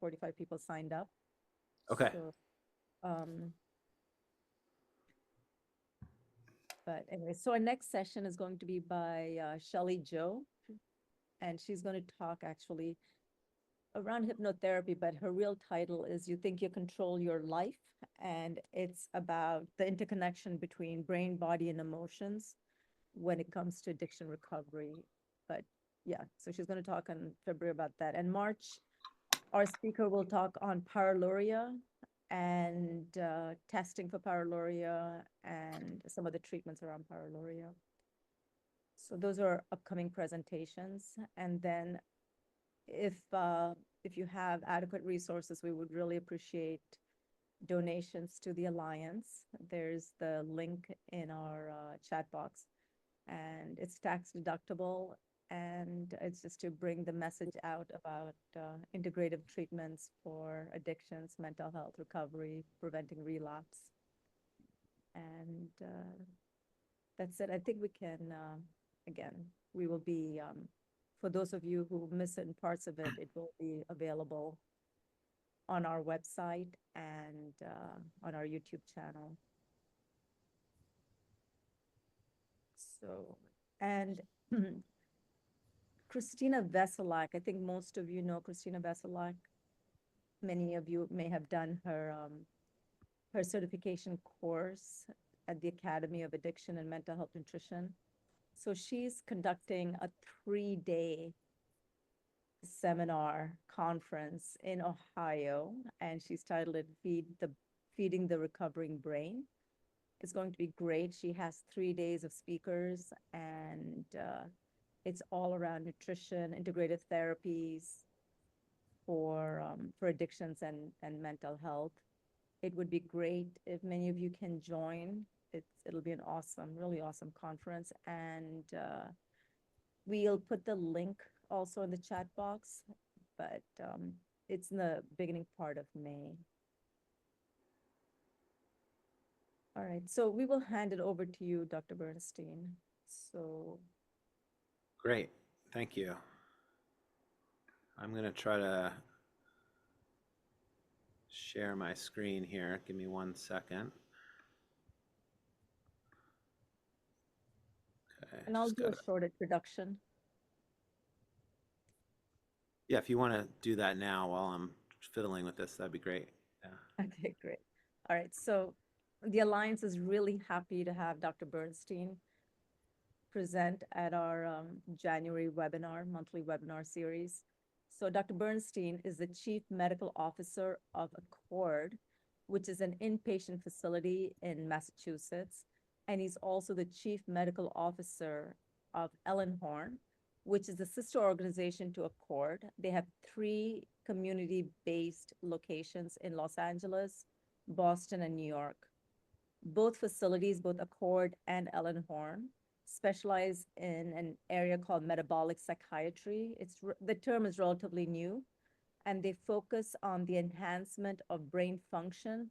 45 people signed up. Okay. So, but anyway, so our next session is going to be by Shelley Joe, and she's going to talk actually around hypnotherapy, but her real title is You Think You Control Your Life, and it's about the interconnection between brain, body, and emotions when it comes to addiction recovery. But yeah, so she's going to talk in February about that. And March, our speaker will talk on pyroluria and testing for pyroluria and some of the treatments around pyroluria. So those are upcoming presentations. And then if you have adequate resources, we would really appreciate donations to the Alliance. There's the link in our chat box, and it's tax deductible. And it's just to bring the message out about integrative treatments for addictions, mental health recovery, preventing relapse. And that's it. I think we can, again, we will be, for those of you who miss certain parts of it, it will be available on our website and on our YouTube channel. So, and Christina Veselak, I think most of you know Christina Veselak. Many of you may have done her certification course at the Academy of Addiction and Mental Health Nutrition. So she's conducting a 3-day seminar conference in Ohio, and she's titled it Feeding the Recovering Brain. It's going to be great. She has 3 days of speakers, and it's all around nutrition, integrative therapies for addictions and mental health. It would be great if many of you can join. It'll be an awesome, really awesome conference, and we'll put the link also in the chat box, but it's in the beginning part of May. All right, so we will hand it over to you, Dr. Bernstein. So Great. Thank you. I'm going to try to share my screen here. Give me 1 second. Okay. and I'll do a short introduction. Yeah, if you want to do that now while I'm fiddling with this, that'd be great. Yeah. Okay, great. All right, so the Alliance is really happy to have Dr. Bernstein present at our January webinar, monthly webinar series. So Dr. Bernstein is the Chief Medical Officer of Accord, which is an inpatient facility in Massachusetts. And he's also the Chief Medical Officer of Ellenhorn, which is the sister organization to Accord. They have 3 community-based locations in Los Angeles, Boston, and New York. Both facilities, both Accord and Ellenhorn, specialize in an area called metabolic psychiatry. The term is relatively new, and they focus on the enhancement of brain function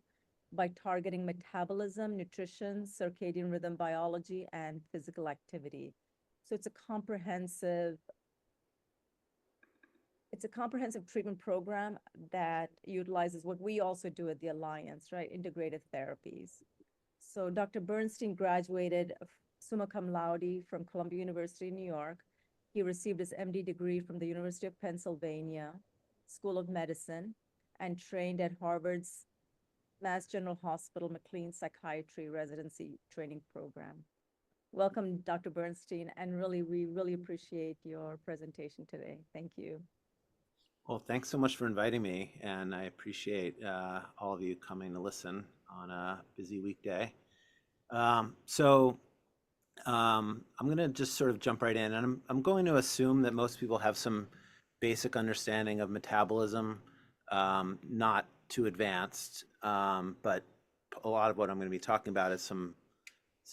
by targeting metabolism, nutrition, circadian rhythm biology, and physical activity. So it's a comprehensive treatment program that utilizes what we also do at the Alliance, right? Integrative therapies. So Dr. Bernstein graduated summa cum laude from Columbia University in New York. He received his MD degree from the University of Pennsylvania School of Medicine and trained at Harvard's Mass General Hospital McLean Psychiatry Residency Training Program. Welcome, Dr. Bernstein, and we really appreciate your presentation today. Thank you. Well, thanks so much for inviting me, and I appreciate all of you coming to listen on a busy weekday. I'm going to just sort of jump right in, and I'm going to assume that most people have some basic understanding of metabolism, not too advanced, but a lot of what I'm going to be talking about is some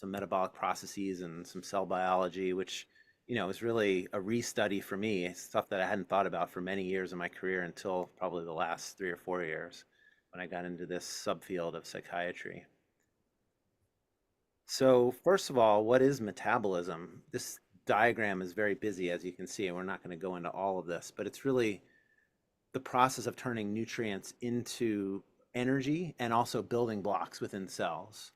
metabolic processes and some cell biology, which is really a restudy for me, stuff that I hadn't thought about for many years in my career until probably the last 3 or 4 years when I got into this subfield of psychiatry. So first of all, what is metabolism? This diagram is very busy, as you can see, and we're not going to go into all of this, but it's really the process of turning nutrients into energy and also building blocks within cells,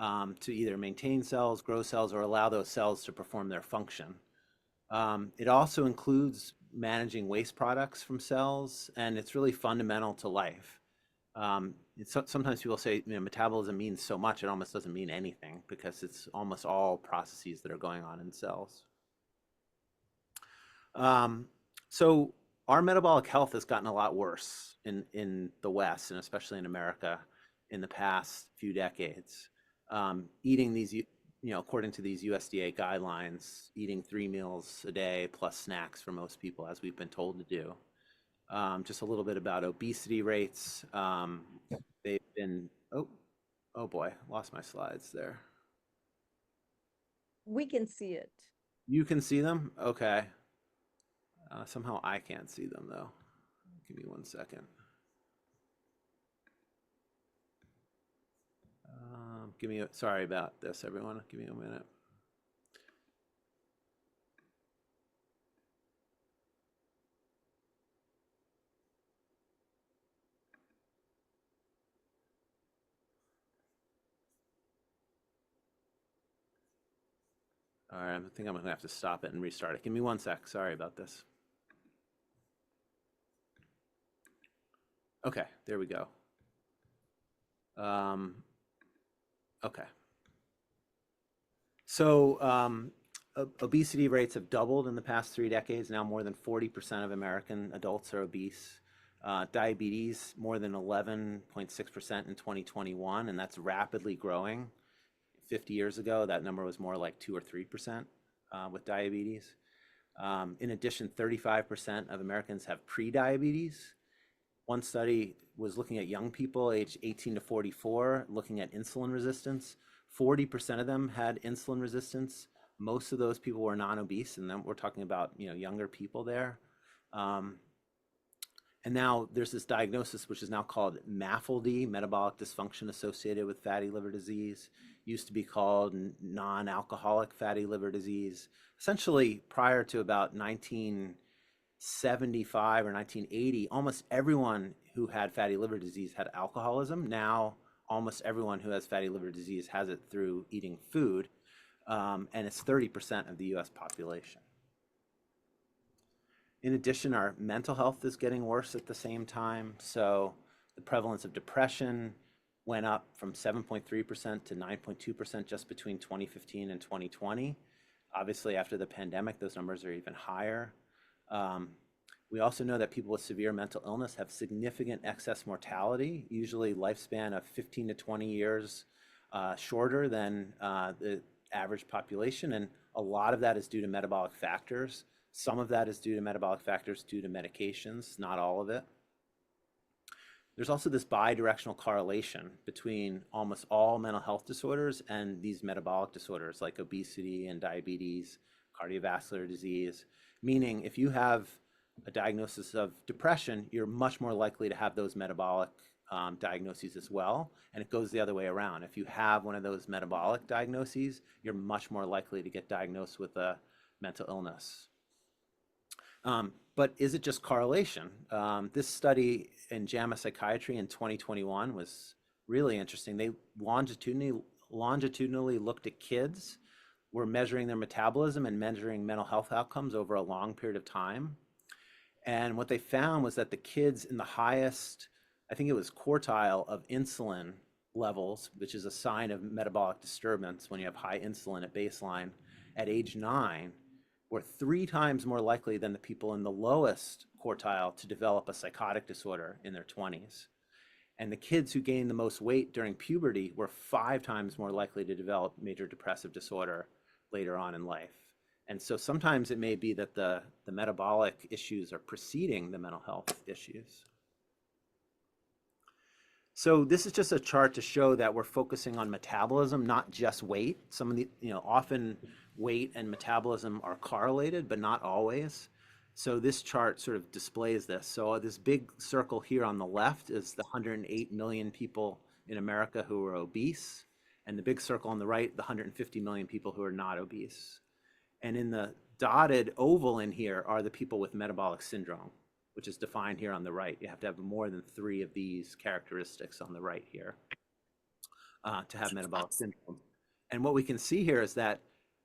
to either maintain cells, grow cells, or allow those cells to perform their function. It also includes managing waste products from cells, and it's really fundamental to life. Sometimes people say, metabolism means so much, it almost doesn't mean anything because it's almost all processes that are going on in cells. So our metabolic health has gotten a lot worse in the West, and especially in America in the past few decades. Eating these, according to these USDA guidelines, eating 3 meals a day plus snacks for most people, as we've been told to do. Just a little bit about obesity rates. They've been, oh boy, lost my slides there. We can see it. You can see them? Okay. Somehow I can't see them though. Give me 1 second. Sorry about this, everyone. Give me a minute. All right, I think I'm gonna have to stop it and restart it. Give me 1 sec. Sorry about this. Okay, there we go. Okay. So obesity rates have doubled in the past 3 decades. Now more than 40% of American adults are obese. Diabetes, more than 11.6% in 2021, and that's rapidly growing. 50 years ago, that number was more like 2 or 3% with diabetes. In addition, 35% of Americans have pre-diabetes. One study was looking at young people aged 18 to 44, looking at insulin resistance. 40% of them had insulin resistance. Most of those people were non-obese, and then we're talking about younger people there. And now there's this diagnosis which is now called MAFLD, metabolic dysfunction associated with fatty liver disease. Used to be called non-alcoholic fatty liver disease. Essentially, prior to about 1975 or 1980, almost everyone who had fatty liver disease had alcoholism. Now, almost everyone who has fatty liver disease has it through eating food, and it's 30% of the US population. In addition, our mental health is getting worse at the same time. So the prevalence of depression went up from 7.3% to 9.2% just between 2015 and 2020. Obviously, after the pandemic, those numbers are even higher. We also know that people with severe mental illness have significant excess mortality, usually lifespan of 15 to 20 years shorter than the average population. And a lot of that is due to metabolic factors. Some of that is due to metabolic factors due to medications, not all of it. There's also this bidirectional correlation between almost all mental health disorders and these metabolic disorders like obesity and diabetes, cardiovascular disease, meaning if you have a diagnosis of depression, you're much more likely to have those metabolic diagnoses as well. And it goes the other way around. If you have one of those metabolic diagnoses, you're much more likely to get diagnosed with a mental illness. But is it just correlation? This study in JAMA Psychiatry in 2021 was really interesting. They longitudinally looked at kids, were measuring their metabolism and measuring mental health outcomes over a long period of time. And what they found was that the kids in the highest, I think it was quartile of insulin levels, which is a sign of metabolic disturbance when you have high insulin at baseline, at age 9, were 3 times more likely than the people in the lowest quartile to develop a psychotic disorder in their 20s. And the kids who gained the most weight during puberty were 5 times more likely to develop major depressive disorder later on in life. And so sometimes it may be that the metabolic issues are preceding the mental health issues. So this is just a chart to show that we're focusing on metabolism, not just weight. Some of the, often weight and metabolism are correlated, but not always. So this chart sort of displays this. So this big circle here on the left is the 108 million people in America who are obese. And the big circle on the right, the 150 million people who are not obese. And in the dotted oval in here are the people with metabolic syndrome. which is defined here on the right. You have to have more than 3 of these characteristics on the right here to have metabolic syndrome. And what we can see here is that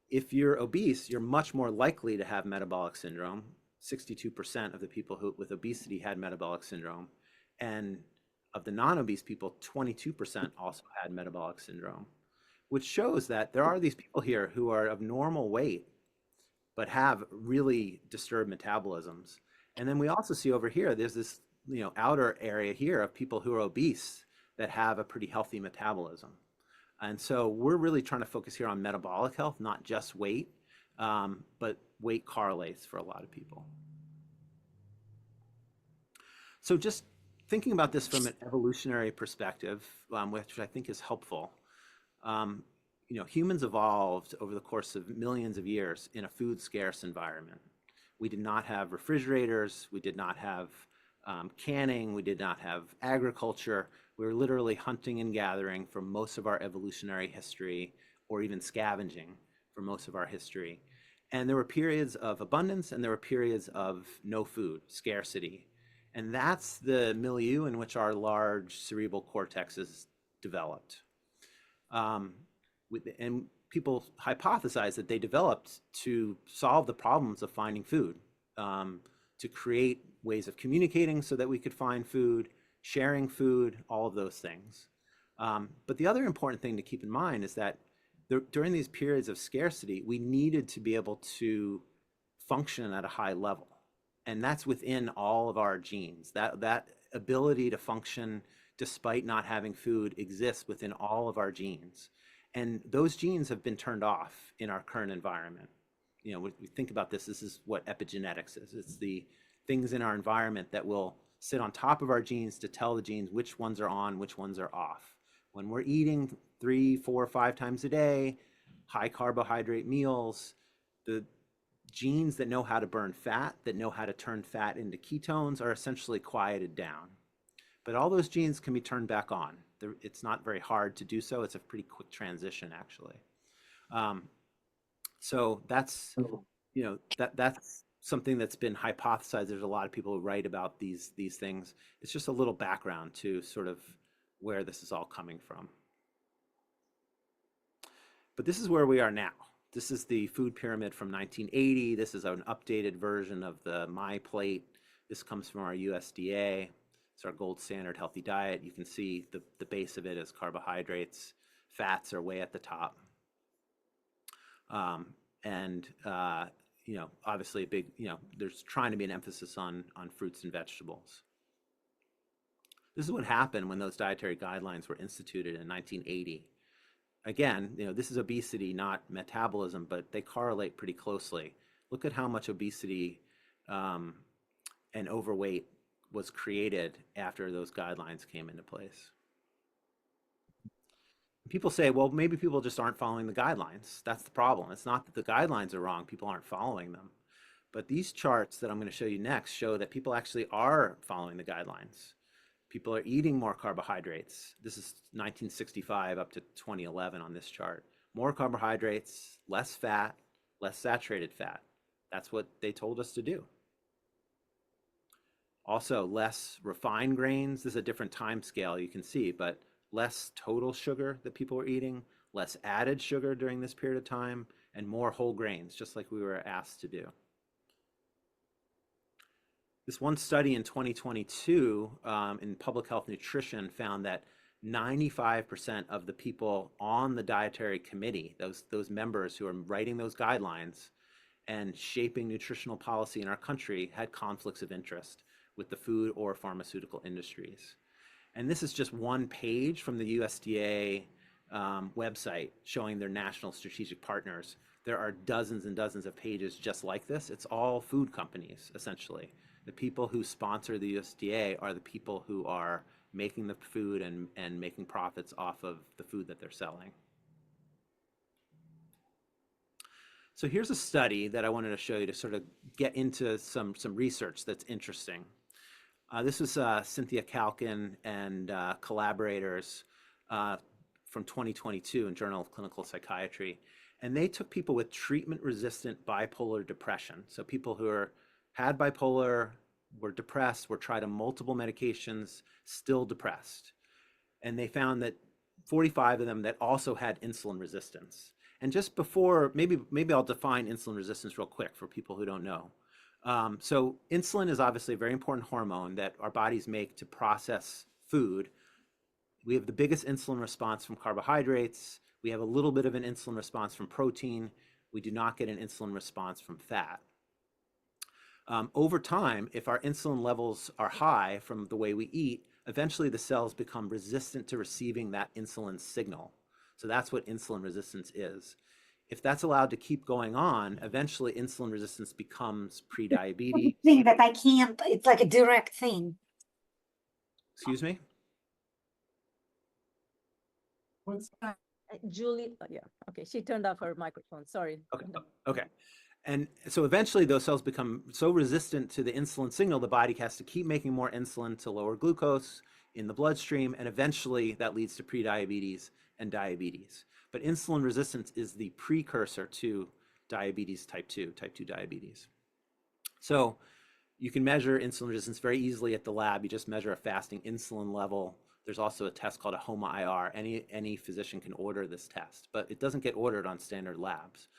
if you're obese, you're much more likely to have metabolic syndrome. 62% of the people with obesity had metabolic syndrome. And of the non-obese people, 22% also had metabolic syndrome, which shows that there are these people here who are of normal weight, but have really disturbed metabolisms. And then we also see over here, there's this outer area here of people who are obese that have a pretty healthy metabolism. And so we're really trying to focus here on metabolic health, not just weight, but weight correlates for a lot of people. So just thinking about this from an evolutionary perspective, which I think is helpful, humans evolved over the course of millions of years in a food scarce environment. We did not have refrigerators, we did not have canning, we did not have agriculture. We were literally hunting and gathering for most of our evolutionary history, or even scavenging for most of our history. And there were periods of abundance and there were periods of no food, scarcity. And that's the milieu in which our large cerebral cortex is developed. And people hypothesize that they developed to solve the problems of finding food, to create ways of communicating so that we could find food, sharing food, all of those things. But the other important thing to keep in mind is that during these periods of scarcity, we needed to be able to function at a high level. And that's within all of our genes. That ability to function despite not having food exists within all of our genes. And those genes have been turned off in our current environment. We think about this is what epigenetics is. It's the things in our environment that will sit on top of our genes to tell the genes which ones are on, which ones are off. When we're eating 3, 4, 5 times a day, high carbohydrate meals, the genes that know how to burn fat, that know how to turn fat into ketones, are essentially quieted down. But all those genes can be turned back on. It's not very hard to do so. It's a pretty quick transition, actually. So that's that's something that's been hypothesized. There's a lot of people who write about these things. It's just a little background to sort of where this is all coming from. But this is where we are now. This is the food pyramid from 1980. This is an updated version of the My Plate. This comes from our USDA. It's our gold standard healthy diet. You can see the base of it is carbohydrates. Fats are way at the top. Obviously a big, there's trying to be an emphasis on fruits and vegetables. This is what happened when those dietary guidelines were instituted in 1980. Again, this is obesity, not metabolism, but they correlate pretty closely. Look at how much obesity and overweight was created after those guidelines came into place. People say, well, maybe people just aren't following the guidelines. That's the problem. It's not that the guidelines are wrong, people aren't following them. But these charts that I'm going to show you next show that people actually are following the guidelines. People are eating more carbohydrates. This is 1965 up to 2011 on this chart. More carbohydrates, less fat, less saturated fat. That's what they told us to do. Also, less refined grains. This is a different time scale, you can see, but less total sugar that people were eating, less added sugar during this period of time, and more whole grains, just like we were asked to do. This one study in 2022 in public health nutrition found that 95% of the people on the dietary committee, those members who are writing those guidelines and shaping nutritional policy in our country, had conflicts of interest with the food or pharmaceutical industries. And this is just one page from the USDA website showing their national strategic partners. There are dozens and dozens of pages just like this. It's all food companies, essentially. The people who sponsor the USDA are the people who are making the food and making profits off of the food that they're selling. So here's a study that I wanted to show you to sort of get into some research that's interesting. This was Cynthia Calkin and collaborators from 2022 in Journal of Clinical Psychiatry. And they took people with treatment-resistant bipolar depression. So people who had bipolar, were depressed, were tried on multiple medications, still depressed. And they found that 45 of them that also had insulin resistance. And just before, maybe I'll define insulin resistance real quick for people who don't know. So insulin is obviously a very important hormone that our bodies make to process food. We have the biggest insulin response from carbohydrates. We have a little bit of an insulin response from protein. We do not get an insulin response from fat. Over time, if our insulin levels are high from the way we eat, eventually the cells become resistant to receiving that insulin signal. So that's what insulin resistance is. If that's allowed to keep going on, eventually insulin resistance becomes prediabetes. Thing that I can't, it's like a direct thing. Excuse me? What's that? Julie, yeah, okay, she turned off her microphone, sorry. Okay. Okay. And so eventually those cells become so resistant to the insulin signal, the body has to keep making more insulin to lower glucose in the bloodstream, and eventually that leads to prediabetes and diabetes. But insulin resistance is the precursor to diabetes type 2 diabetes. So you can measure insulin resistance very easily at the lab. You just measure a fasting insulin level. There's also a test called a HOMA-IR. Any physician can order this test, but it doesn't get ordered on standard labs.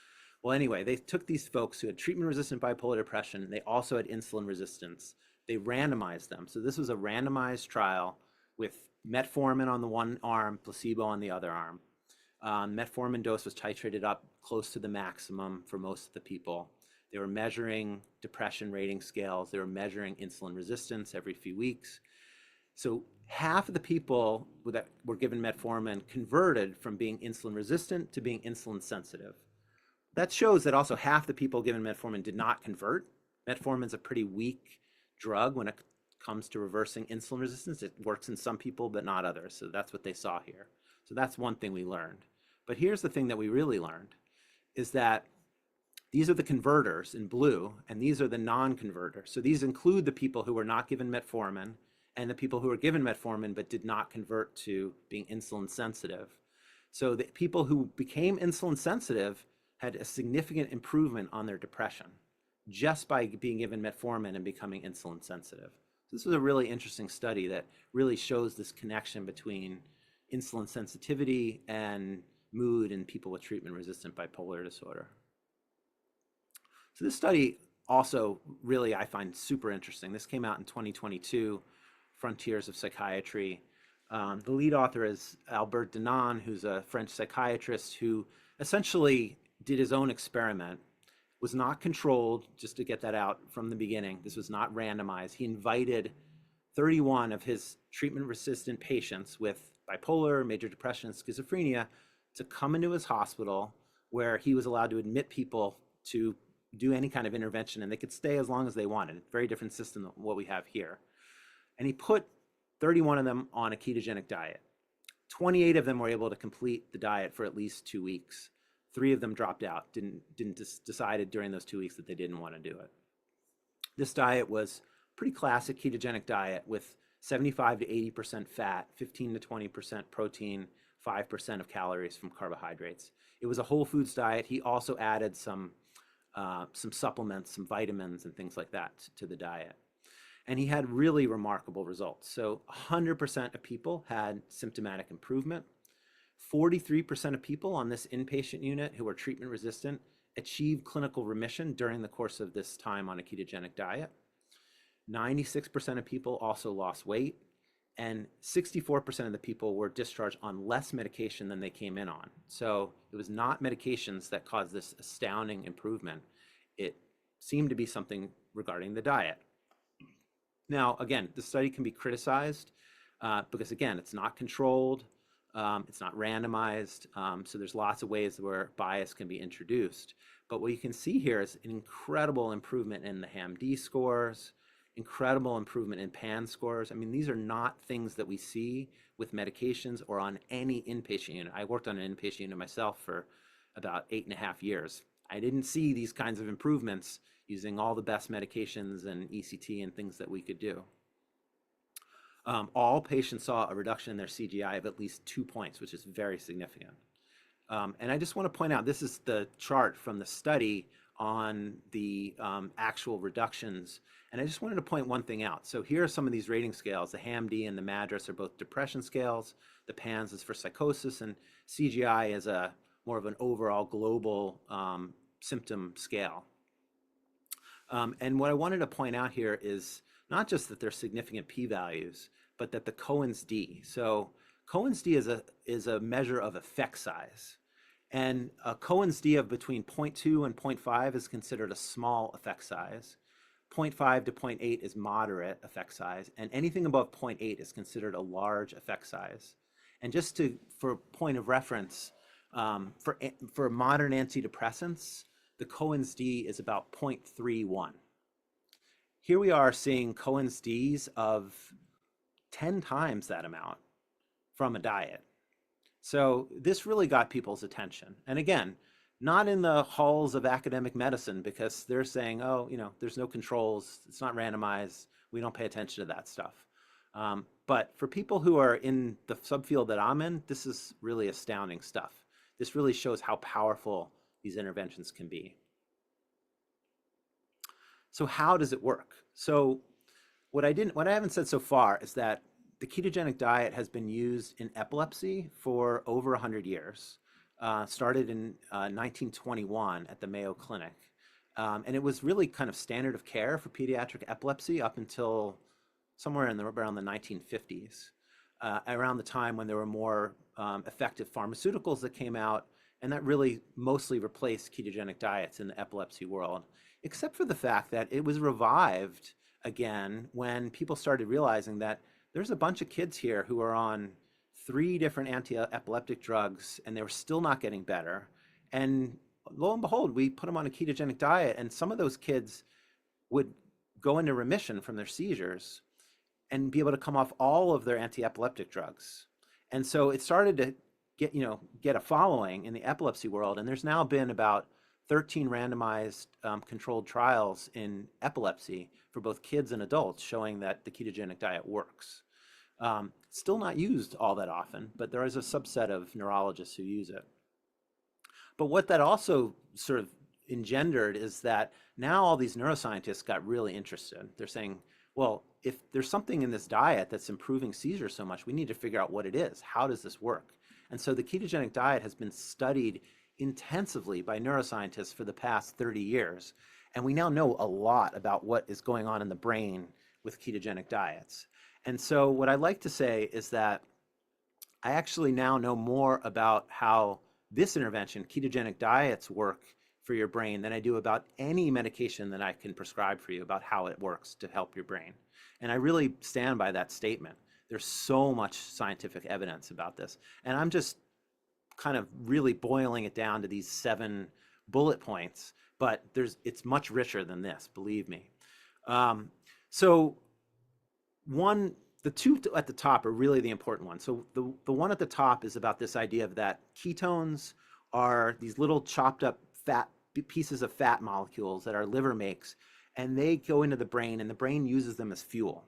Well, anyway, they took these folks who had treatment-resistant bipolar depression. They also had insulin resistance. They randomized them. So this was a randomized trial with metformin on the one arm, placebo on the other arm. Metformin dose was titrated up close to the maximum for most of the people. They were measuring depression rating scales. They were measuring insulin resistance every few weeks. So half of the people that were given metformin converted from being insulin resistant to being insulin sensitive. That shows that also half the people given metformin did not convert. Metformin is a pretty weak drug when it comes to reversing insulin resistance. It works in some people, but not others. So that's what they saw here. So that's one thing we learned. But here's the thing that we really learned is that these are the converters in blue, and these are the non-converters. So these include the people who were not given metformin and the people who were given metformin but did not convert to being insulin sensitive. So the people who became insulin sensitive had a significant improvement on their depression just by being given metformin and becoming insulin sensitive. This was a really interesting study that really shows this connection between insulin sensitivity and mood in people with treatment-resistant bipolar disorder. So this study also really I find super interesting. This came out in 2022, Frontiers of Psychiatry. The lead author is Albert Denon, who's a French psychiatrist who essentially did his own experiment, was not controlled, just to get that out from the beginning. This was not randomized. He invited 31 of his treatment-resistant patients with bipolar, major depression, and schizophrenia to come into his hospital where he was allowed to admit people to do any kind of intervention, and they could stay as long as they wanted. Very different system than what we have here. And he put 31 of them on a ketogenic diet. 28 of them were able to complete the diet for at least 2 weeks. 3 of them dropped out, decided during those 2 weeks that they didn't want to do it. This diet was pretty classic ketogenic diet with 75 to 80% fat, 15 to 20% protein, 5% of calories from carbohydrates. It was a whole foods diet. He also added some supplements, some vitamins and things like that to the diet. And he had really remarkable results. So 100% of people had symptomatic improvement. 43% of people on this inpatient unit who were treatment resistant achieved clinical remission during the course of this time on a ketogenic diet. 96% of people also lost weight, and 64% of the people were discharged on less medication than they came in on. So it was not medications that caused this astounding improvement. It seemed to be something regarding the diet. Now, again, the study can be criticized because, again, it's not controlled, it's not randomized, so there's lots of ways where bias can be introduced. But what you can see here is an incredible improvement in the HAM-D scores, incredible improvement in PAN scores. I mean, these are not things that we see with medications or on any inpatient unit. I worked on an inpatient unit myself for about 8.5 years. I didn't see these kinds of improvements using all the best medications and ECT and things that we could do. All patients saw a reduction in their CGI of at least 2 points, which is very significant. And I just want to point out, this is the chart from the study on the actual reductions. And I just wanted to point one thing out. So here are some of these rating scales. The HAM-D and the MADRS are both depression scales. The PANSS is for psychosis, and CGI is a more of an overall global symptom scale. And what I wanted to point out here is not just that there's significant p-values, but that the Cohen's d. So Cohen's d is a measure of effect size. And a Cohen's d of between 0.2 and 0.5 is considered a small effect size. 0.5 to 0.8 is moderate effect size. And anything above 0.8 is considered a large effect size. And just for point of reference, for modern antidepressants, the Cohen's d is about 0.31. Here we are seeing Cohen's d's of 10 times that amount from a diet. So this really got people's attention. And again, not in the halls of academic medicine, because they're saying, oh, you know, there's no controls, it's not randomized, we don't pay attention to that stuff. But for people who are in the subfield that I'm in, this is really astounding stuff. This really shows how powerful these interventions can be. So how does it work? So what I haven't said so far is that the ketogenic diet has been used in epilepsy for over 100 years. Started in 1921 at the Mayo Clinic. And it was really kind of standard of care for pediatric epilepsy up until somewhere around the 1950s, around the time when there were more effective pharmaceuticals that came out, and that really mostly replaced ketogenic diets in the epilepsy world, except for the fact that it was revived again when people started realizing that there's a bunch of kids here who are on 3 different anti-epileptic drugs and they were still not getting better. And lo and behold, we put them on a ketogenic diet, and some of those kids would go into remission from their seizures and be able to come off all of their anti-epileptic drugs. And so it started to get a following in the epilepsy world. And there's now been about 13 randomized controlled trials in epilepsy for both kids and adults showing that the ketogenic diet works. Still not used all that often, but there is a subset of neurologists who use it. But what that also sort of engendered is that now all these neuroscientists got really interested. They're saying, well, if there's something in this diet that's improving seizures so much, we need to figure out what it is. How does this work? And so the ketogenic diet has been studied intensively by neuroscientists for the past 30 years. And we now know a lot about what is going on in the brain with ketogenic diets. And so what I like to say is that I actually now know more about how this intervention, ketogenic diets, work for your brain than I do about any medication that I can prescribe for you about how it works to help your brain. And I really stand by that statement. There's so much scientific evidence about this. And I'm just kind of really boiling it down to these 7 bullet points, but it's much richer than this, believe me. So the 2 at the top are really the important ones. So the one at the top is about this idea of that ketones are these little chopped up pieces of fat molecules that our liver makes, and they go into the brain, and the brain uses them as fuel.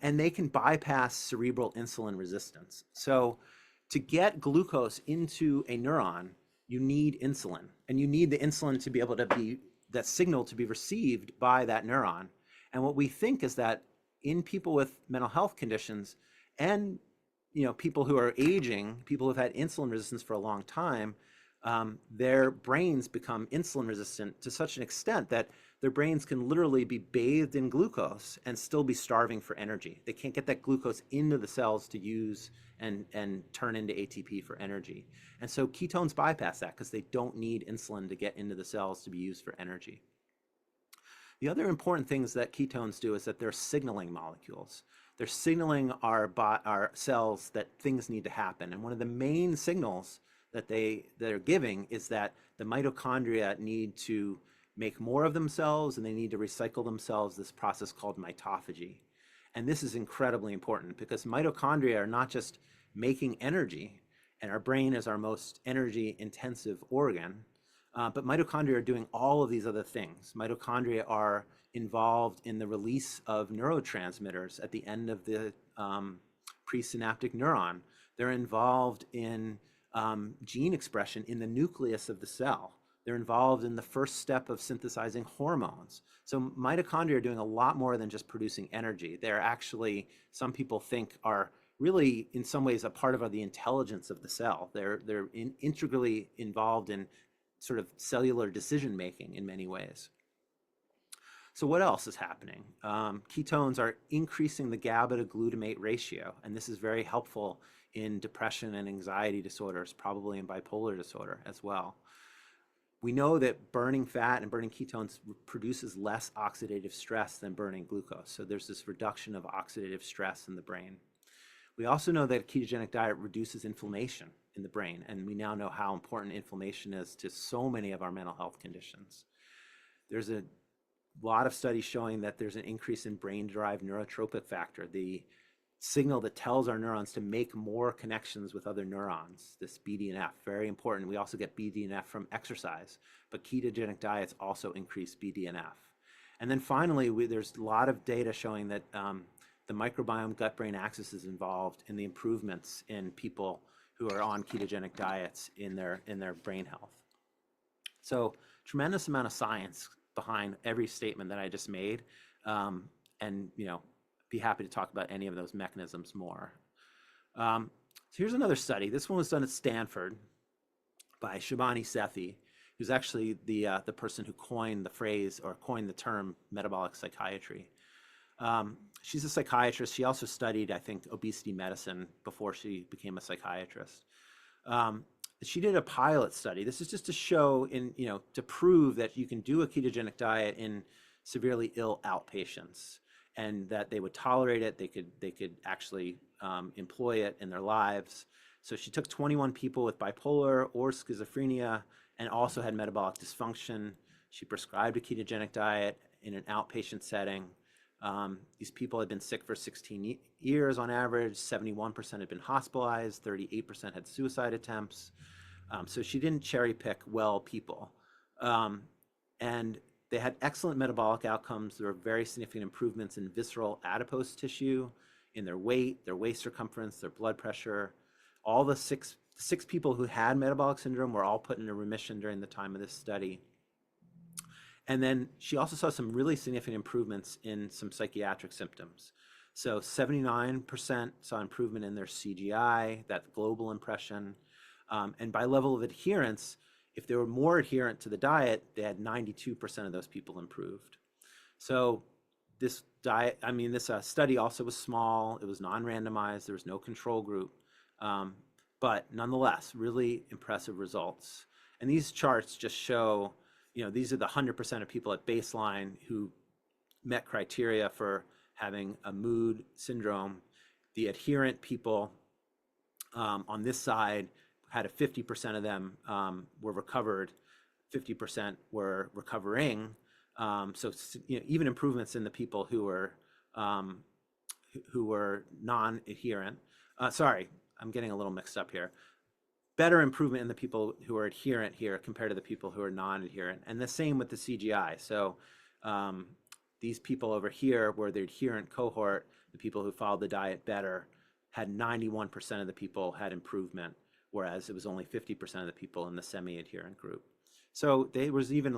And they can bypass cerebral insulin resistance. So to get glucose into a neuron, you need insulin, and you need the insulin to be able to that signal to be received by that neuron. And what we think is that in people with mental health conditions and people who are aging, people who've had insulin resistance for a long time, their brains become insulin resistant to such an extent that their brains can literally be bathed in glucose and still be starving for energy. They can't get that glucose into the cells to use and turn into ATP for energy. And so ketones bypass that because they don't need insulin to get into the cells to be used for energy. The other important things that ketones do is that they're signaling molecules. They're signaling our cells that things need to happen. And one of the main signals that they're giving is that the mitochondria need to make more of themselves and they need to recycle themselves, this process called mitophagy. And this is incredibly important because mitochondria are not just making energy, and our brain is our most energy intensive organ, but mitochondria are doing all of these other things. Mitochondria are involved in the release of neurotransmitters at the end of the presynaptic neuron. They're involved in gene expression in the nucleus of the cell. They're involved in the first step of synthesizing hormones. So mitochondria are doing a lot more than just producing energy. They're actually, some people think, are really in some ways a part of the intelligence of the cell. They're integrally involved in sort of cellular decision making in many ways. So what else is happening? Ketones are increasing the GABA to glutamate ratio, and this is very helpful in depression and anxiety disorders, probably in bipolar disorder as well. We know that burning fat and burning ketones produces less oxidative stress than burning glucose. So there's this reduction of oxidative stress in the brain. We also know that a ketogenic diet reduces inflammation in the brain, and we now know how important inflammation is to so many of our mental health conditions. There's a lot of studies showing that there's an increase in brain-derived neurotrophic factor, the signal that tells our neurons to make more connections with other neurons, this BDNF, very important. We also get BDNF from exercise, but ketogenic diets also increase BDNF. And then finally, there's a lot of data showing that the microbiome gut-brain axis is involved in the improvements in people who are on ketogenic diets in their brain health. So tremendous amount of science behind every statement that I just made, and be happy to talk about any of those mechanisms more. So here's another study. This one was done at Stanford by Shabani Sethi, who's actually the person who coined the phrase or coined the term metabolic psychiatry. She's a psychiatrist. She also studied, I think, obesity medicine before she became a psychiatrist. She did a pilot study. This is just to show, to prove that you can do a ketogenic diet in severely ill outpatients, and that they would tolerate it. They could actually employ it in their lives. So she took 21 people with bipolar or schizophrenia and also had metabolic dysfunction. She prescribed a ketogenic diet in an outpatient setting. These people had been sick for 16 years on average. 71% had been hospitalized. 38% had suicide attempts. So she didn't cherry pick well people. And they had excellent metabolic outcomes. There were very significant improvements in visceral adipose tissue, in their weight, their waist circumference, their blood pressure. All the six people who had metabolic syndrome were all put into remission during the time of this study. And then she also saw some really significant improvements in some psychiatric symptoms. So 79% saw improvement in their CGI, that global impression. And by level of adherence, if they were more adherent to the diet, they had 92% of those people improved. So this study also was small. It was non-randomized. There was no control group. But nonetheless, really impressive results. And these charts just show, these are the 100% of people at baseline who met criteria for having a mood syndrome. The adherent people on this side had a 50% of them were recovered, 50% were recovering. So even improvements in the people who were non-adherent. Sorry, I'm getting a little mixed up here. Better improvement in the people who are adherent here compared to the people who are non-adherent, and the same with the CGI. So these people over here were the adherent cohort. The people who followed the diet better had 91% of the people had improvement, whereas it was only 50% of the people in the semi-adherent group. So there was even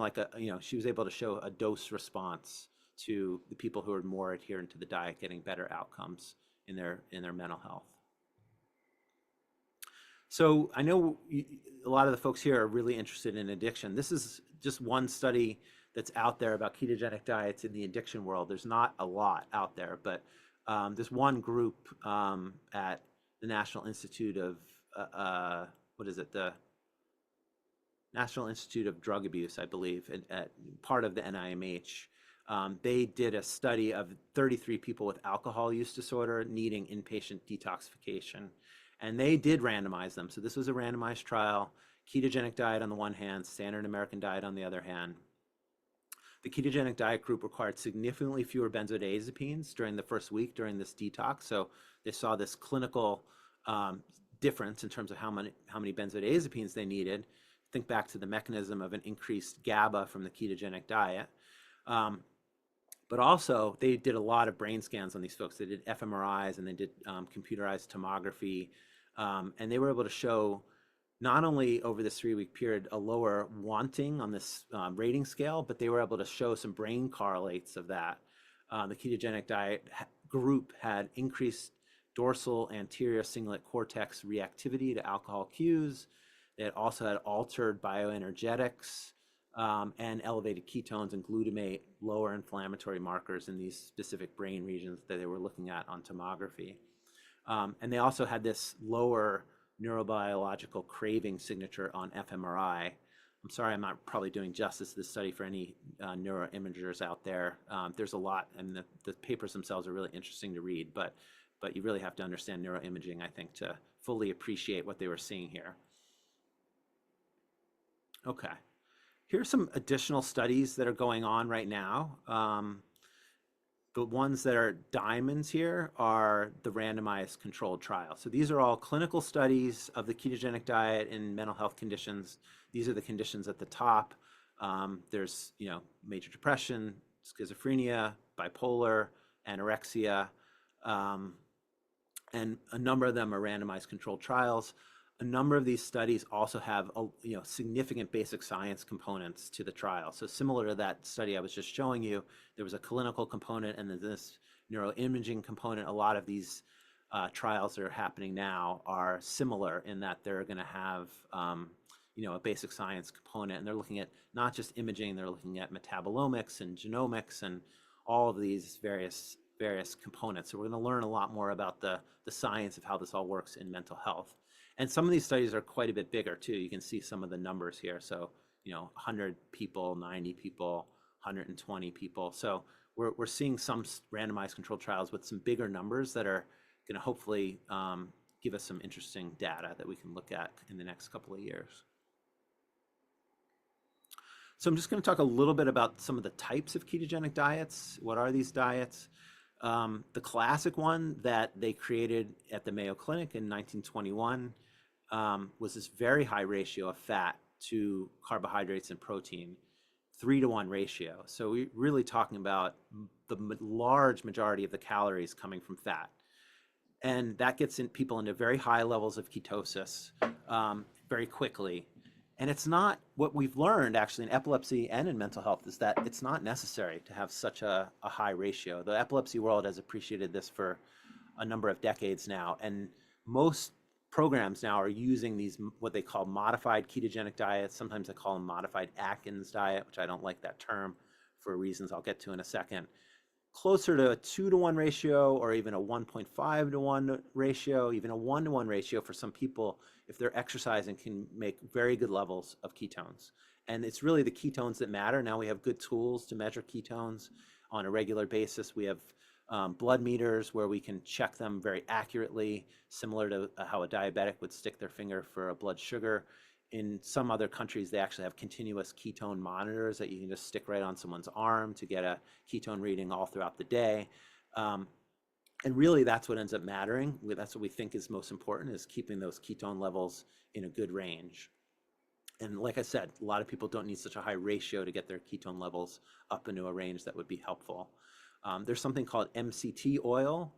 she was able to show a dose response to the people who were more adherent to the diet, getting better outcomes in their mental health. So I know a lot of the folks here are really interested in addiction. This is just one study that's out there about ketogenic diets in the addiction world. There's not a lot out there, but there's one group at the National Institute of the National Institute of Drug Abuse, I believe, at part of the NIMH. They did a study of 33 people with alcohol use disorder needing inpatient detoxification, and they did randomize them. So this was a randomized trial, ketogenic diet on the one hand, standard American diet on the other hand. The ketogenic diet group required significantly fewer benzodiazepines during the first week during this detox. So they saw this clinical difference in terms of how many benzodiazepines they needed. Think back to the mechanism of an increased GABA from the ketogenic diet. But also, they did a lot of brain scans on these folks. They did fMRIs and they did computerized tomography. And they were able to show not only over this 3-week period, a lower wanting on this rating scale, but they were able to show some brain correlates of that. The ketogenic diet group had increased dorsal anterior cingulate cortex reactivity to alcohol cues. It also had altered bioenergetics and elevated ketones and glutamate, lower inflammatory markers in these specific brain regions that they were looking at on tomography. And they also had this lower neurobiological craving signature on fMRI. I'm sorry, I'm not probably doing justice to this study for any neuroimagers out there. There's a lot, and the papers themselves are really interesting to read, but you really have to understand neuroimaging, I think, to fully appreciate what they were seeing here. Okay, here's some additional studies that are going on right now. The ones that are diamonds here are the randomized controlled trials. So these are all clinical studies of the ketogenic diet in mental health conditions. These are the conditions at the top. There's, major depression, schizophrenia, bipolar, anorexia, and a number of them are randomized controlled trials. A number of these studies also have significant basic science components to the trial. So similar to that study I was just showing you, there was a clinical component and then this neuroimaging component. A lot of these trials that are happening now are similar in that they're going to have a basic science component, and they're looking at not just imaging, they're looking at metabolomics and genomics and all of these various components. So we're going to learn a lot more about the science of how this all works in mental health. And some of these studies are quite a bit bigger too. You can see some of the numbers here. So, 100 people, 90 people, 120 people. So we're seeing some randomized controlled trials with some bigger numbers that are going to hopefully give us some interesting data that we can look at in the next couple of years. So I'm just going to talk a little bit about some of the types of ketogenic diets. What are these diets? The classic one that they created at the Mayo Clinic in 1921 was this very high ratio of fat to carbohydrates and protein, 3-to-1 ratio. So we're really talking about the large majority of the calories coming from fat. And that gets people into very high levels of ketosis very quickly. And it's not, what we've learned actually in epilepsy and in mental health is that it's not necessary to have such a high ratio. The epilepsy world has appreciated this for a number of decades now. And most programs now are using these, what they call modified ketogenic diets. Sometimes they call them modified Atkins diet, which I don't like that term for reasons I'll get to in a second. Closer to a 2-to-1 ratio, or even a 1.5-to-1 ratio, even a 1-to-1 ratio for some people, if they're exercising, can make very good levels of ketones. And it's really the ketones that matter. Now we have good tools to measure ketones on a regular basis. We have blood meters where we can check them very accurately, similar to how a diabetic would stick their finger for a blood sugar. In some other countries, they actually have continuous ketone monitors that you can just stick right on someone's arm to get a ketone reading all throughout the day. And really, that's what ends up mattering. That's what we think is most important, is keeping those ketone levels in a good range. And like I said, a lot of people don't need such a high ratio to get their ketone levels up into a range that would be helpful. There's something called MCT oil,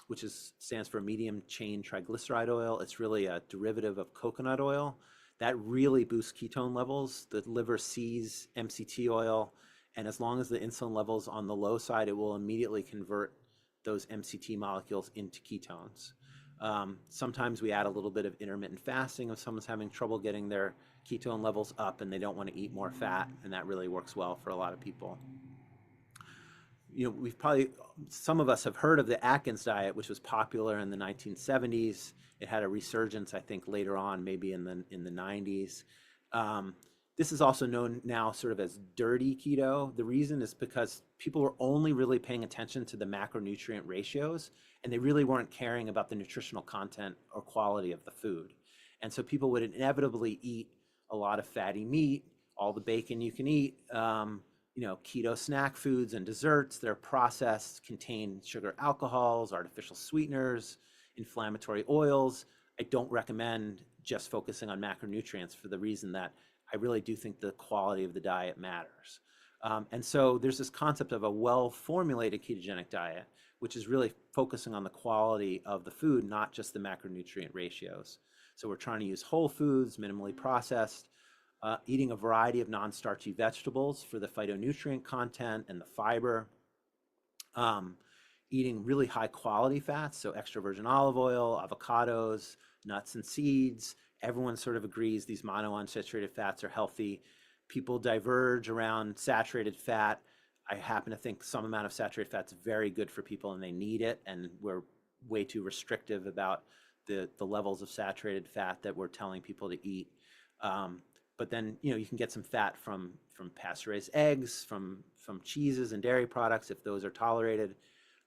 which stands for medium chain triglyceride oil. It's really a derivative of coconut oil. That really boosts ketone levels. The liver sees MCT oil, and as long as the insulin level's on the low side, it will immediately convert those MCT molecules into ketones. Sometimes we add a little bit of intermittent fasting if someone's having trouble getting their ketone levels up and they don't want to eat more fat, and that really works well for a lot of people. Some of us have heard of the Atkins diet, which was popular in the 1970s. It had a resurgence, I think, later on, maybe in the 90s. This is also known now sort of as dirty keto. The reason is because people were only really paying attention to the macronutrient ratios, and they really weren't caring about the nutritional content or quality of the food. And so people would inevitably eat a lot of fatty meat, all the bacon you can eat, keto snack foods and desserts. They're processed, contain sugar alcohols, artificial sweeteners, inflammatory oils. I don't recommend just focusing on macronutrients for the reason that I really do think the quality of the diet matters. And so there's this concept of a well-formulated ketogenic diet, which is really focusing on the quality of the food, not just the macronutrient ratios. So we're trying to use whole foods, minimally processed, eating a variety of non-starchy vegetables for the phytonutrient content and the fiber, eating really high quality fats, so extra virgin olive oil, avocados, nuts and seeds. Everyone sort of agrees these monounsaturated fats are healthy. People diverge around saturated fat. I happen to think some amount of saturated fat is very good for people and they need it, and we're way too restrictive about the levels of saturated fat that we're telling people to eat. But then, you can get some fat from pasture-raised eggs, from cheeses and dairy products if those are tolerated.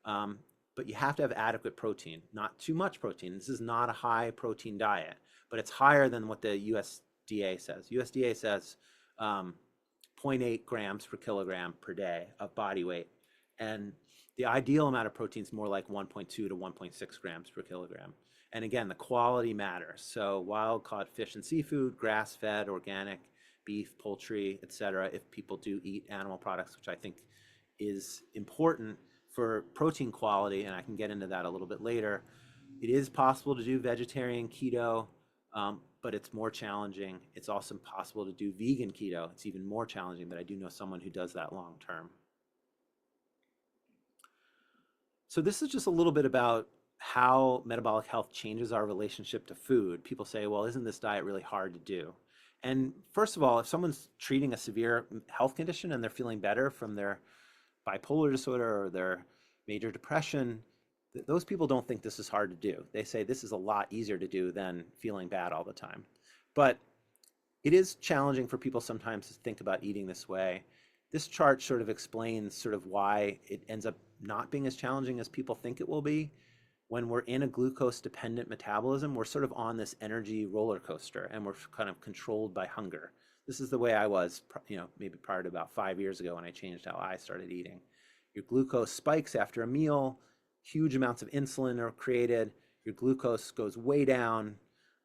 But you have to have adequate protein, not too much protein. This is not a high protein diet, but it's higher than what the USDA says. USDA says 0.8 grams per kilogram per day of body weight. And the ideal amount of protein is more like 1.2 to 1.6 grams per kilogram. And again, the quality matters. So wild caught fish and seafood, grass-fed, organic, beef, poultry, etc. if people do eat animal products, which I think is important for protein quality, and I can get into that a little bit later. It is possible to do vegetarian keto, but it's more challenging. It's also possible to do vegan keto. It's even more challenging, but I do know someone who does that long term. So this is just a little bit about how metabolic health changes our relationship to food. People say, well, isn't this diet really hard to do? And first of all, if someone's treating a severe health condition and they're feeling better from their bipolar disorder or their major depression, those people don't think this is hard to do. They say this is a lot easier to do than feeling bad all the time. But it is challenging for people sometimes to think about eating this way. This chart sort of explains sort of why it ends up not being as challenging as people think it will be. When we're in a glucose-dependent metabolism, we're sort of on this energy roller coaster, and we're kind of controlled by hunger. This is the way I was, maybe prior to about 5 years ago when I changed how I started eating. Your glucose spikes after a meal, huge amounts of insulin are created, your glucose goes way down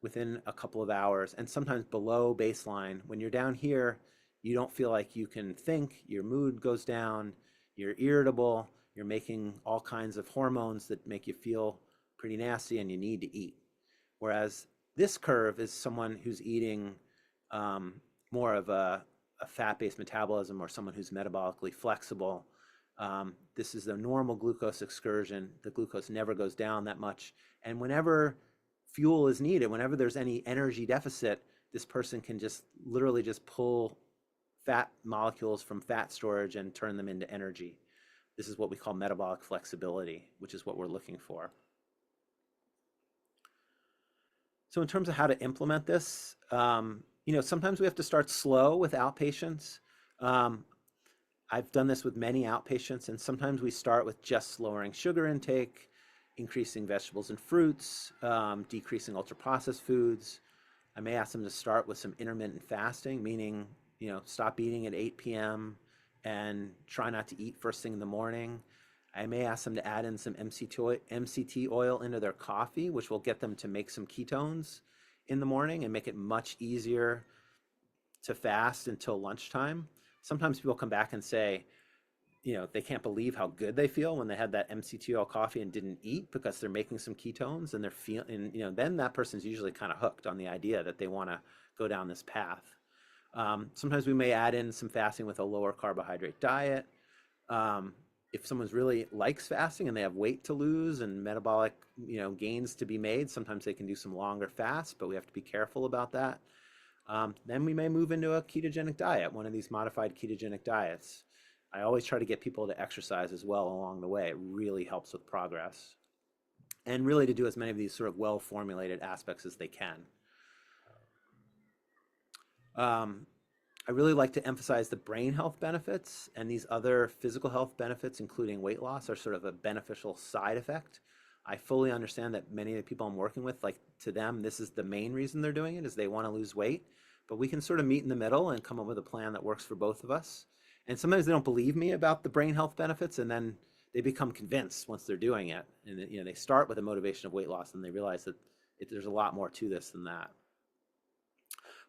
within a couple of hours, and sometimes below baseline. When you're down here, you don't feel like you can think, your mood goes down, you're irritable, you're making all kinds of hormones that make you feel pretty nasty, and you need to eat. Whereas this curve is someone who's eating more of a fat-based metabolism, or someone who's metabolically flexible. This is the normal glucose excursion. The glucose never goes down that much. And whenever fuel is needed, whenever there's any energy deficit, this person can just literally just pull fat molecules from fat storage and turn them into energy. This is what we call metabolic flexibility, which is what we're looking for. So in terms of how to implement this, sometimes we have to start slow with outpatients. I've done this with many outpatients, and sometimes we start with just lowering sugar intake, increasing vegetables and fruits, decreasing ultra-processed foods. I may ask them to start with some intermittent fasting, meaning, stop eating at 8 p.m. and try not to eat first thing in the morning. I may ask them to add in some MCT oil into their coffee, which will get them to make some ketones in the morning and make it much easier to fast until lunchtime. Sometimes people come back and say, they can't believe how good they feel when they had that MCT oil coffee and didn't eat because they're making some ketones, and they're feeling, then that person's usually kind of hooked on the idea that they want to go down this path. Sometimes we may add in some fasting with a lower carbohydrate diet. If someone's really likes fasting and they have weight to lose and metabolic, gains to be made, sometimes they can do some longer fasts, but we have to be careful about that. Then we may move into a ketogenic diet, one of these modified ketogenic diets. I always try to get people to exercise as well along the way. It really helps with progress. And really to do as many of these sort of well-formulated aspects as they can. I really like to emphasize the brain health benefits, and these other physical health benefits, including weight loss, are sort of a beneficial side effect. I fully understand that many of the people I'm working with, like, to them, this is the main reason they're doing it, is they want to lose weight. But we can sort of meet in the middle and come up with a plan that works for both of us. And sometimes they don't believe me about the brain health benefits, and then they become convinced once they're doing it. And they start with a motivation of weight loss, and they realize that there's a lot more to this than that.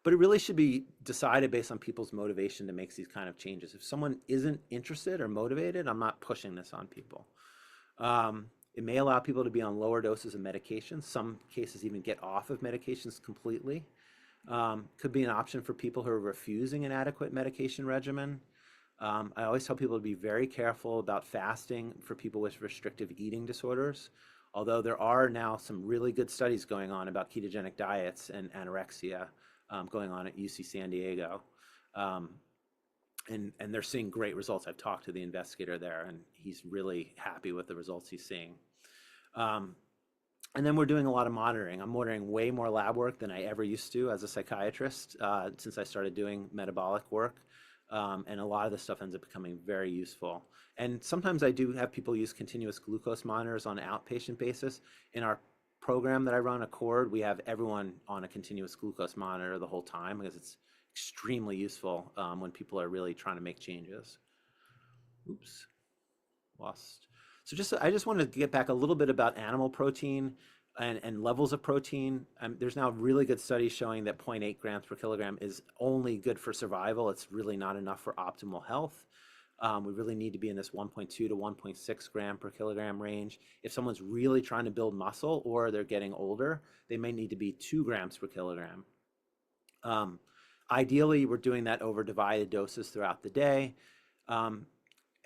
But it really should be decided based on people's motivation to make these kind of changes. If someone isn't interested or motivated, I'm not pushing this on people. It may allow people to be on lower doses of medications. Some cases even get off of medications completely. Could be an option for people who are refusing an adequate medication regimen. I always tell people to be very careful about fasting for people with restrictive eating disorders, although there are now some really good studies going on about ketogenic diets and anorexia going on at UC San Diego. Um, and they're seeing great results. I've talked to the investigator there, and he's really happy with the results he's seeing. And then we're doing a lot of monitoring. I'm monitoring way more lab work than I ever used to as a psychiatrist since I started doing metabolic work. And a lot of this stuff ends up becoming very useful. And sometimes I do have people use continuous glucose monitors on an outpatient basis. In our program that I run, Accord, we have everyone on a continuous glucose monitor the whole time because it's extremely useful when people are really trying to make changes. Oops, lost. So I just want to get back a little bit about animal protein and levels of protein. There's now really good studies showing that 0.8 grams per kilogram is only good for survival. It's really not enough for optimal health. We really need to be in this 1.2 to 1.6 gram per kilogram range. If someone's really trying to build muscle or they're getting older, they may need to be 2 grams per kilogram. Ideally, we're doing that over divided doses throughout the day.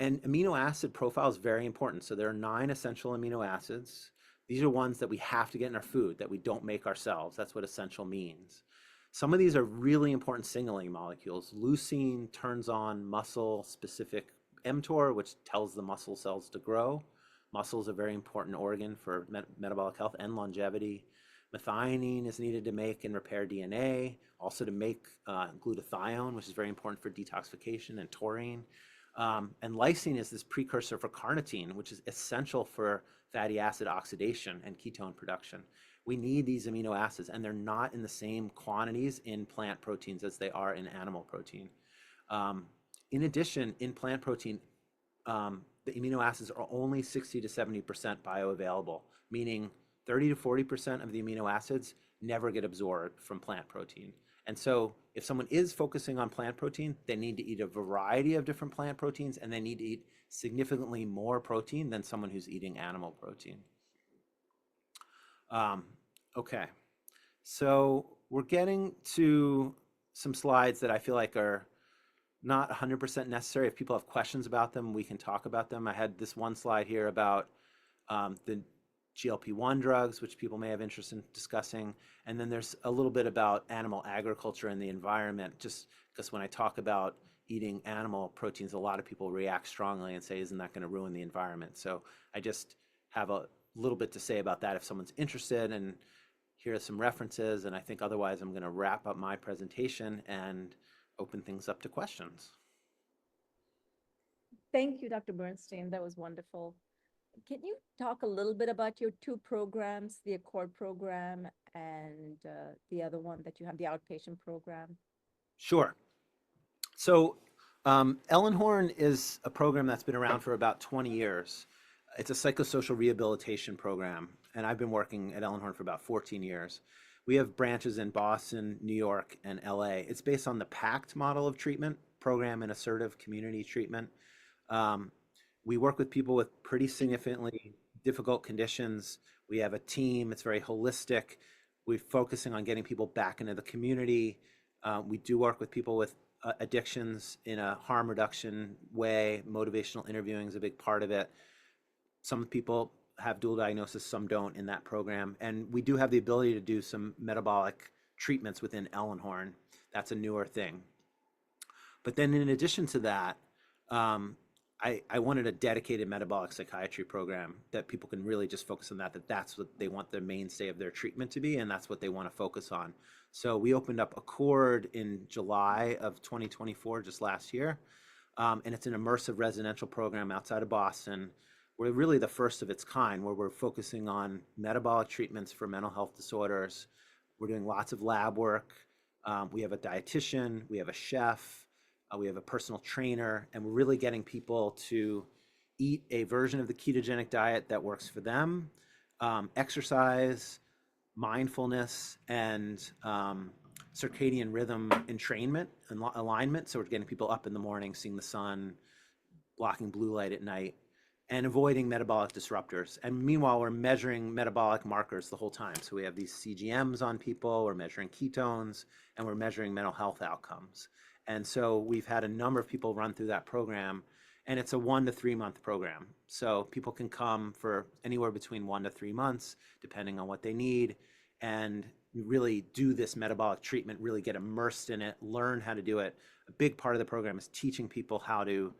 And amino acid profile is very important. So there are 9 essential amino acids. These are ones that we have to get in our food that we don't make ourselves. That's what essential means. Some of these are really important signaling molecules. Leucine turns on muscle-specific mTOR, which tells the muscle cells to grow. Muscle is a very important organ for metabolic health and longevity. Methionine is needed to make and repair DNA, also to make glutathione, which is very important for detoxification, and taurine. And lysine is this precursor for carnitine, which is essential for fatty acid oxidation and ketone production. We need these amino acids, and they're not in the same quantities in plant proteins as they are in animal protein. In addition, in plant protein, the amino acids are only 60 to 70% bioavailable, meaning 30 to 40% of the amino acids never get absorbed from plant protein. And so if someone is focusing on plant protein, they need to eat a variety of different plant proteins, and they need to eat significantly more protein than someone who's eating animal protein. Okay, so we're getting to some slides that I feel like are not 100% necessary. If people have questions about them, we can talk about them. I had this one slide here about the GLP-1 drugs, which people may have interest in discussing. And then there's a little bit about animal agriculture and the environment, just because when I talk about eating animal proteins, a lot of people react strongly and say, isn't that going to ruin the environment? So I just have a little bit to say about that if someone's interested, and here are some references. And I think otherwise I'm going to wrap up my presentation and open things up to questions. Thank you, Dr. Bernstein. That was wonderful. Can you talk a little bit about your 2 programs, the Accord program and the other one that you have, the outpatient program? Sure. So Ellenhorn is a program that's been around for about 20 years. It's a psychosocial rehabilitation program, and I've been working at Ellenhorn for about 14 years. We have branches in Boston, New York, and LA. It's based on the PACT model of treatment, program and assertive community treatment. We work with people with pretty significantly difficult conditions. We have a team, it's very holistic. We're focusing on getting people back into the community. We do work with people with addictions in a harm reduction way. Motivational interviewing is a big part of it. Some people have dual diagnosis, some don't in that program. And we do have the ability to do some metabolic treatments within Ellenhorn. That's a newer thing. But then in addition to that, I wanted a dedicated metabolic psychiatry program that people can really just focus on that's what they want the mainstay of their treatment to be, and that's what they want to focus on. So we opened up Accord in July of 2024, just last year. And it's an immersive residential program outside of Boston. We're really the first of its kind, where we're focusing on metabolic treatments for mental health disorders. We're doing lots of lab work. We have a dietitian, we have a chef, we have a personal trainer, and we're really getting people to eat a version of the ketogenic diet that works for them, exercise, mindfulness, and circadian rhythm entrainment and alignment. So we're getting people up in the morning, seeing the sun, blocking blue light at night. and avoiding metabolic disruptors. And meanwhile, we're measuring metabolic markers the whole time. So we have these CGMs on people, we're measuring ketones, and we're measuring mental health outcomes. And so we've had a number of people run through that program, and it's a 1 to 3 month program. So people can come for anywhere between 1 to 3 months, depending on what they need, and really do this metabolic treatment, really get immersed in it, learn how to do it. A big part of the program is teaching people how to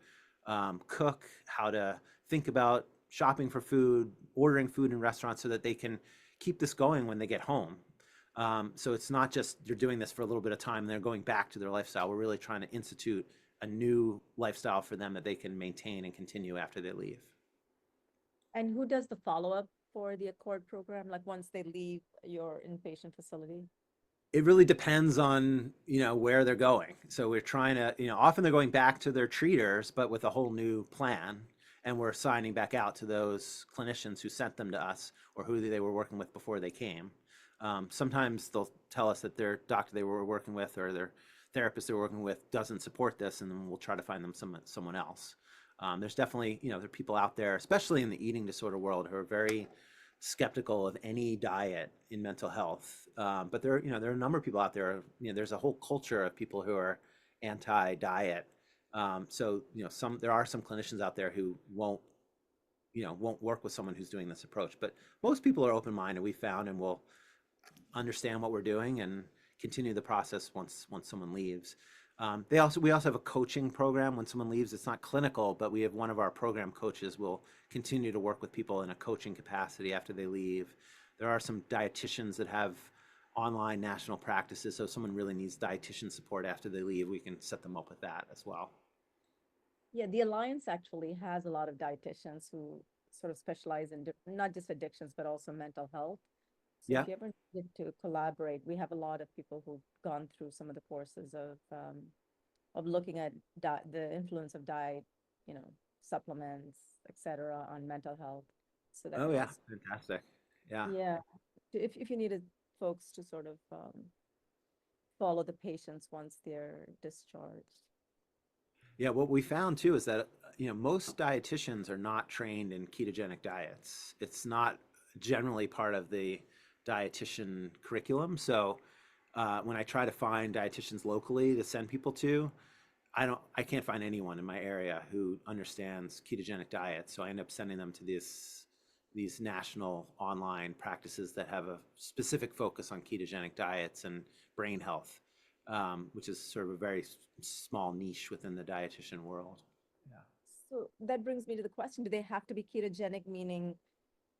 cook, how to think about shopping for food, ordering food in restaurants, so that they can keep this going when they get home. So it's not just you're doing this for a little bit of time and they're going back to their lifestyle. We're really trying to institute a new lifestyle for them that they can maintain and continue after they leave. And who does the follow-up for the Accord program, like once they leave your inpatient facility? It really depends on, where they're going. So we're trying to, often they're going back to their treaters, but with a whole new plan. And we're signing back out to those clinicians who sent them to us or who they were working with before they came. Sometimes they'll tell us that their doctor they were working with or their therapist they were working with doesn't support this, and then we'll try to find them someone else. There's definitely, there are people out there, especially in the eating disorder world, who are very skeptical of any diet in mental health. But there are a number of people out there. There's a whole culture of people who are anti-diet. So there are some clinicians out there who won't work with someone who's doing this approach. But most people are open-minded, we found, and will understand what we're doing and continue the process once someone leaves. We also have a coaching program when someone leaves. It's not clinical, but we have one of our program coaches will continue to work with people in a coaching capacity after they leave. There are some dietitians that have online national practices, so if someone really needs dietitian support after they leave, we can set them up with that as well. Yeah, the Alliance actually has a lot of dietitians who sort of specialize in not just addictions, but also mental health. So Yeah. if you ever need to collaborate, we have a lot of people who've gone through some of the courses of looking at the influence of diet, supplements, etc., on mental health. So that Oh can yeah, also, fantastic. Yeah. yeah, if you needed folks to sort of follow the patients once they're discharged. Yeah, what we found too is that most dietitians are not trained in ketogenic diets. It's not generally part of the dietitian curriculum. So when I try to find dietitians locally to send people to, I can't find anyone in my area who understands ketogenic diets. So I end up sending them to these national online practices that have a specific focus on ketogenic diets and brain health, which is sort of a very small niche within the dietitian world. Yeah. So that brings me to the question, do they have to be ketogenic, meaning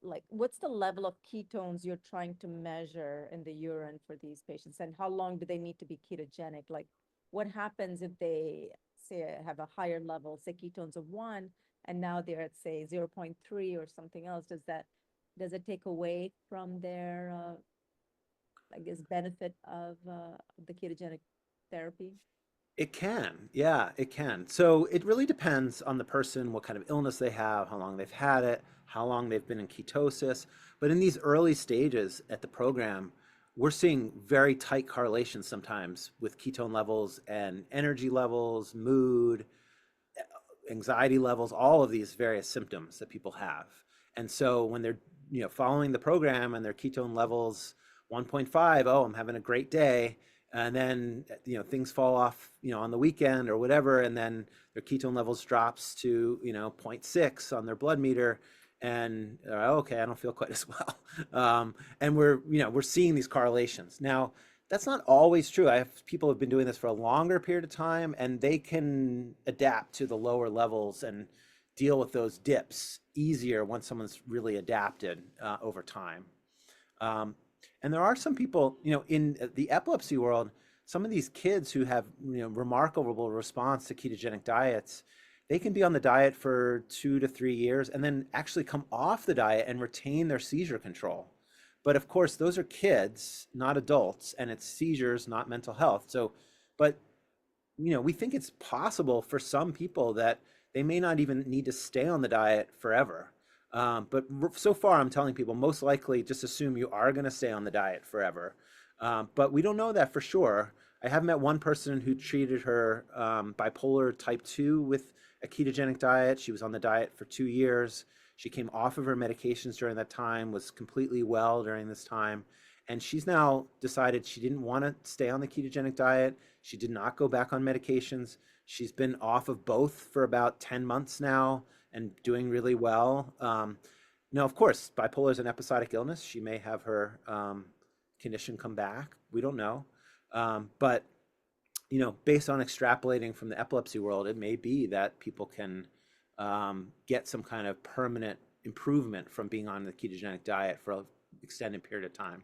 like what's the level of ketones you're trying to measure in the urine for these patients, and how long do they need to be ketogenic? Like what happens if they say have a higher level, say ketones of 1, and now they're at say 0.3 or something else? Does it take away from their I guess benefit of the ketogenic therapy? It can, yeah, it can. So it really depends on the person, what kind of illness they have, how long they've had it, how long they've been in ketosis. But in these early stages at the program, we're seeing very tight correlations sometimes with ketone levels and energy levels, mood, anxiety levels, all of these various symptoms that people have. And so when they're following the program and their ketone levels 1.5, oh, I'm having a great day, and then things fall off on the weekend or whatever, and then their ketone levels drops to 0.6 on their blood meter, and okay, I don't feel quite as well. And we're seeing these correlations now. That's not always true. I have people who've been doing this for a longer period of time, and they can adapt to the lower levels and deal with those dips easier once someone's really adapted over time. And there are some people, in the epilepsy world, some of these kids who have remarkable response to ketogenic diets, they can be on the diet for 2 to 3 years and then actually come off the diet and retain their seizure control. But of course, those are kids, not adults, and it's seizures, not mental health. So, but we think it's possible for some people that they may not even need to stay on the diet forever. But so far, I'm telling people most likely just assume you are going to stay on the diet forever. But we don't know that for sure. I have met one person who treated her bipolar type 2 with a ketogenic diet. She was on the diet for 2 years. She came off of her medications during that time, was completely well during this time. And she's now decided she didn't want to stay on the ketogenic diet. She did not go back on medications. She's been off of both for about 10 months now and doing really well. Now, of course, bipolar is an episodic illness. She may have her condition come back. We don't know. But based on extrapolating from the epilepsy world, it may be that people can get some kind of permanent improvement from being on the ketogenic diet for an extended period of time.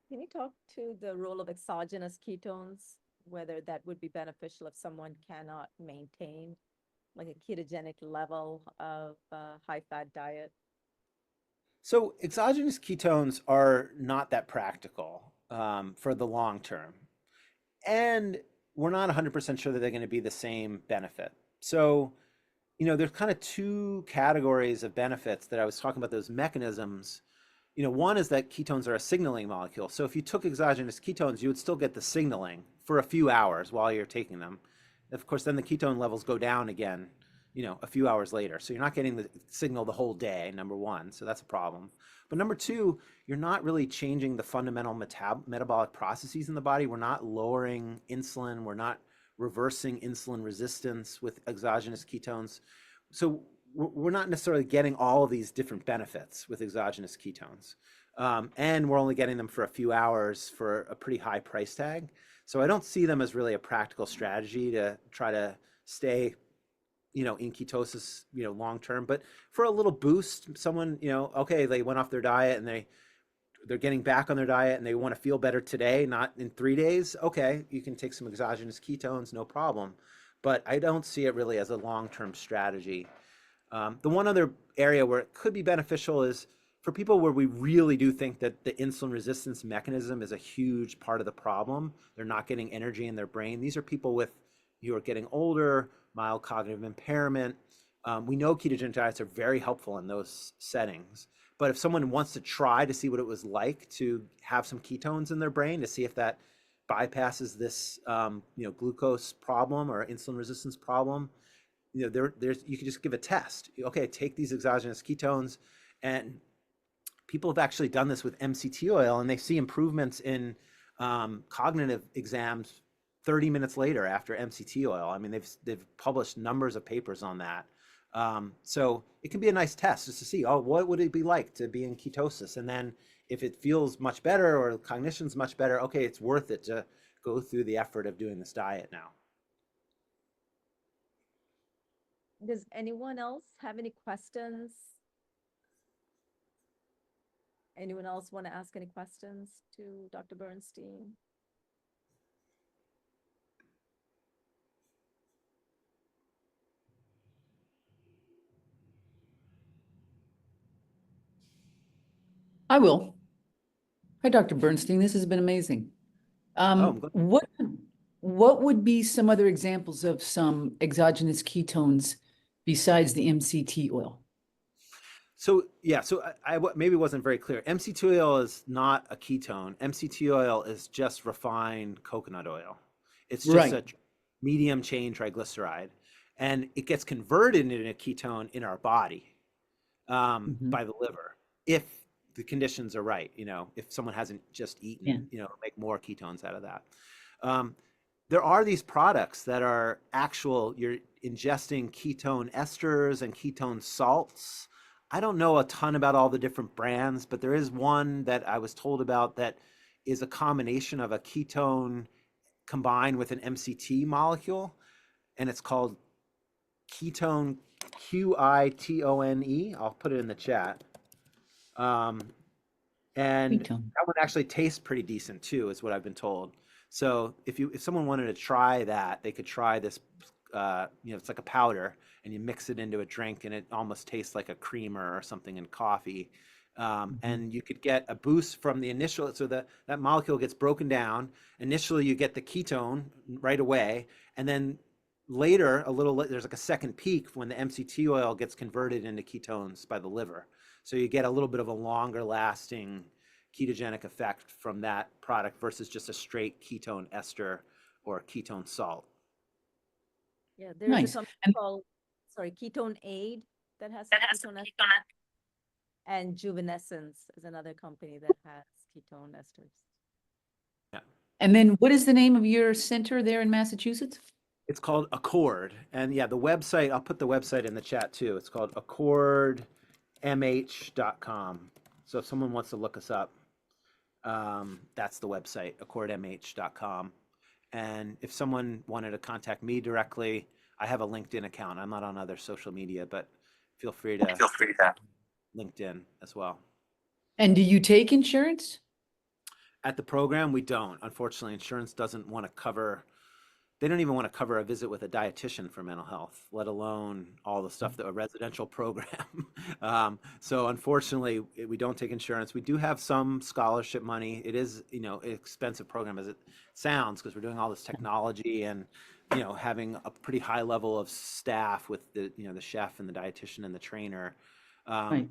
Can you talk to the role of exogenous ketones, whether that would be beneficial if someone cannot maintain like a ketogenic level of high-fat diet? So exogenous ketones are not that practical for the long term. And we're not 100% sure that they're going to be the same benefit. So, there's kind of two categories of benefits that I was talking about, those mechanisms. One is that ketones are a signaling molecule. So if you took exogenous ketones, you would still get the signaling for a few hours while you're taking them. Of course, then the ketone levels go down again, a few hours later. So you're not getting the signal the whole day, number one. So that's a problem. But number two, you're not really changing the fundamental metabolic processes in the body. We're not lowering insulin. We're not reversing insulin resistance with exogenous ketones. So we're not necessarily getting all of these different benefits with exogenous ketones. And we're only getting them for a few hours for a pretty high price tag. So I don't see them as really a practical strategy to try to stay, in ketosis, long term. But for a little boost, someone, okay, they went off their diet and they're getting back on their diet and they want to feel better today, not in 3 days. Okay, you can take some exogenous ketones, no problem. But I don't see it really as a long-term strategy. The one other area where it could be beneficial is for people where we really do think that the insulin resistance mechanism is a huge part of the problem. They're not getting energy in their brain. These are people who are getting older, mild cognitive impairment. We know ketogenic diets are very helpful in those settings. But if someone wants to try to see what it was like to have some ketones in their brain, to see if that bypasses this glucose problem or insulin resistance problem, there's you can just give a test. Okay, take these exogenous ketones, and people have actually done this with MCT oil, and they see improvements in cognitive exams 30 minutes later after MCT oil. I mean, they've published numbers of papers on that. So it can be a nice test just to see, what would it be like to be in ketosis? And then if it feels much better or cognition's much better, okay, it's worth it to go through the effort of doing this diet now. Does anyone else have any questions? Anyone else want to ask any questions to Dr. Bernstein? I will. Hi, Dr. Bernstein. This has been amazing. I'm glad. What would be some other examples of some exogenous ketones besides the MCT oil? So yeah, so I maybe wasn't very clear. MCT oil is not a ketone. MCT oil is just refined coconut oil. It's just a medium chain triglyceride, and it gets converted into a ketone in our body by the liver if the conditions are right. If someone hasn't just eaten, make more ketones out of that. There are these products that are you're ingesting ketone esters and ketone salts. I don't know a ton about all the different brands, but there is one that I was told about that is a combination of a ketone combined with an MCT molecule, and it's called ketone, Quitone. I'll put it in the chat. And Ketone. that one actually tastes pretty decent too, is what I've been told. So if someone wanted to try that, they could try this. It's like a powder, and you mix it into a drink, and it almost tastes like a creamer or something in coffee. And you could get a boost from the initial. So that molecule gets broken down. Initially, you get the ketone right away, and then later, there's like a second peak when the MCT oil gets converted into ketones by the liver. So you get a little bit of a longer lasting ketogenic effect from that product versus just a straight ketone ester or ketone salt. Yeah, there's a Nice. company And called, sorry, Ketone Aid that has some ketone esters, and Juvenescence is another company that has ketone esters. Yeah. and then what is the name of your center there in Massachusetts? It's called Accord. And yeah, the website, I'll put the website in the chat too. It's called accordmh.com. So if someone wants to look us up, that's the website, accordmh.com. And if someone wanted to contact me directly, I have a LinkedIn account. I'm not on other social media, but feel free to LinkedIn as well. And do you take insurance? At the program, we don't. Unfortunately, insurance doesn't want to cover, they don't even want to cover a visit with a dietitian for mental health, let alone all the stuff that a residential program. So unfortunately, we don't take insurance. We do have some scholarship money. It is, you know, an expensive program as it sounds, because we're doing all this technology and, you know, having a pretty high level of staff with the, you know, the chef and the dietitian and the trainer. Right.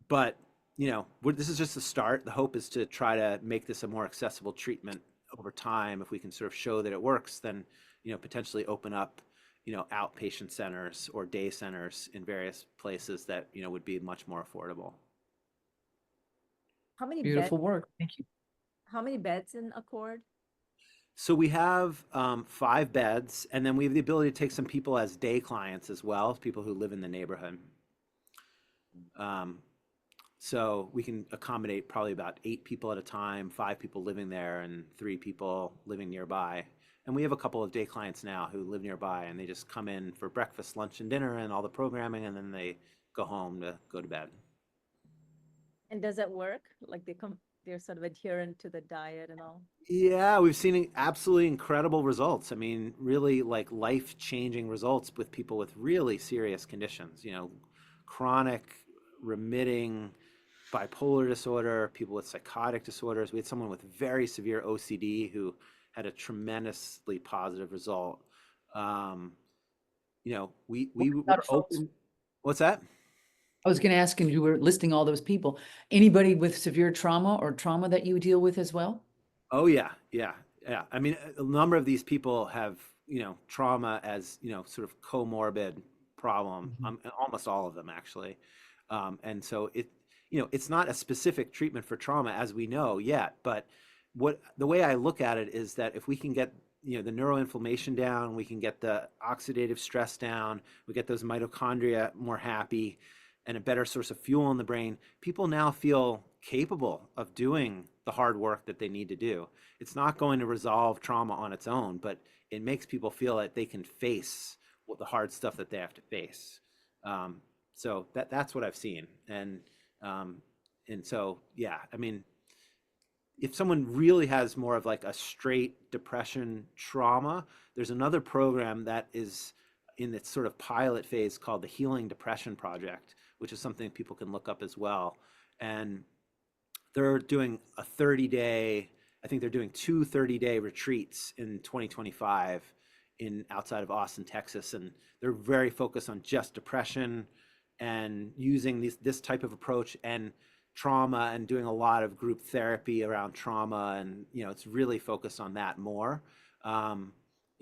But, you know, this is just the start. The hope is to try to make this a more accessible treatment over time. If we can sort of show that it works, then, you know, potentially open up, you know, outpatient centers or day centers in various places that, you know, would be much more affordable. How many Beautiful beds, work. Thank you. how many beds in Accord? So we have 5 beds, and then we have the ability to take some people as day clients as well, people who live in the neighborhood. So we can accommodate probably about 8 people at a time, 5 people living there and 3 people living nearby. And we have a couple of day clients now who live nearby, and they just come in for breakfast, lunch, and dinner and all the programming, and then they go home to go to bed. And does that work? Like they're sort of adherent to the diet and all? Yeah, we've seen absolutely incredible results. I mean, really like life-changing results with people with really serious conditions, you know, chronic, remitting bipolar disorder, people with psychotic disorders. We had someone with very severe OCD who had a tremendously positive result. You know, we Not were folks. open. What's that? I was going to ask, and you were listing all those people. Anybody with severe trauma or trauma that you deal with as well? Oh yeah, yeah, yeah. I mean, a number of these people have, you know, trauma as, you know, sort of comorbid problem. Almost all of them actually. And so it, you know, it's not a specific treatment for trauma as we know yet, but the way I look at it is that if we can get, you know, the neuroinflammation down, we can get the oxidative stress down, we get those mitochondria more happy and a better source of fuel in the brain, people now feel capable of doing the hard work that they need to do. It's not going to resolve trauma on its own, but it makes people feel that they can face the hard stuff that they have to face. So that's what I've seen. And so, yeah, I mean, if someone really has more of like a straight depression trauma, there's another program that is in its sort of pilot phase called the Healing Depression Project, which is something people can look up as well. And they're doing a 30-day, I think they're doing 2 30-day retreats in 2025 in outside of Austin, Texas. And they're very focused on just depression and using this type of approach and trauma and doing a lot of group therapy around trauma. And, you know, it's really focused on that more. You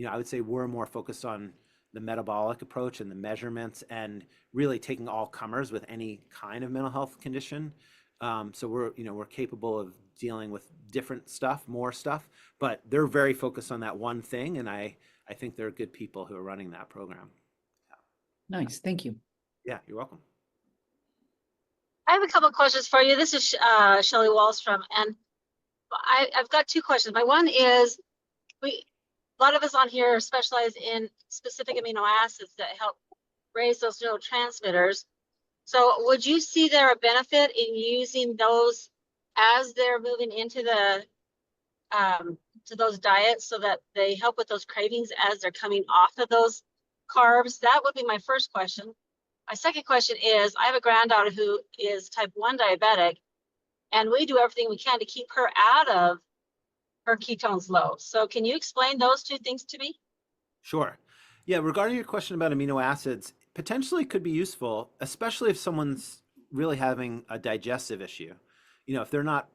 know, I would say we're more focused on the metabolic approach and the measurements and really taking all comers with any kind of mental health condition. So we're capable of dealing with different stuff, more stuff, but they're very focused on that one thing. And I think they're good people who are running that program. Nice. Thank you. Yeah, you're welcome. I have a couple of questions for you. This is Shelley Wallstrom, and I've got 2 questions. My one is, a lot of us on here specialize in specific amino acids that help raise those neurotransmitters. So would you see there a benefit in using those as they're moving into the to those diets so that they help with those cravings as they're coming off of those carbs? That would be my first question. My second question is, I have a granddaughter who is type 1 diabetic, and we do everything we can to keep her out of her ketones low. So can you explain those 2 things to me? Sure. Yeah, regarding your question about amino acids, potentially could be useful, especially if someone's really having a digestive issue. You know, if they're not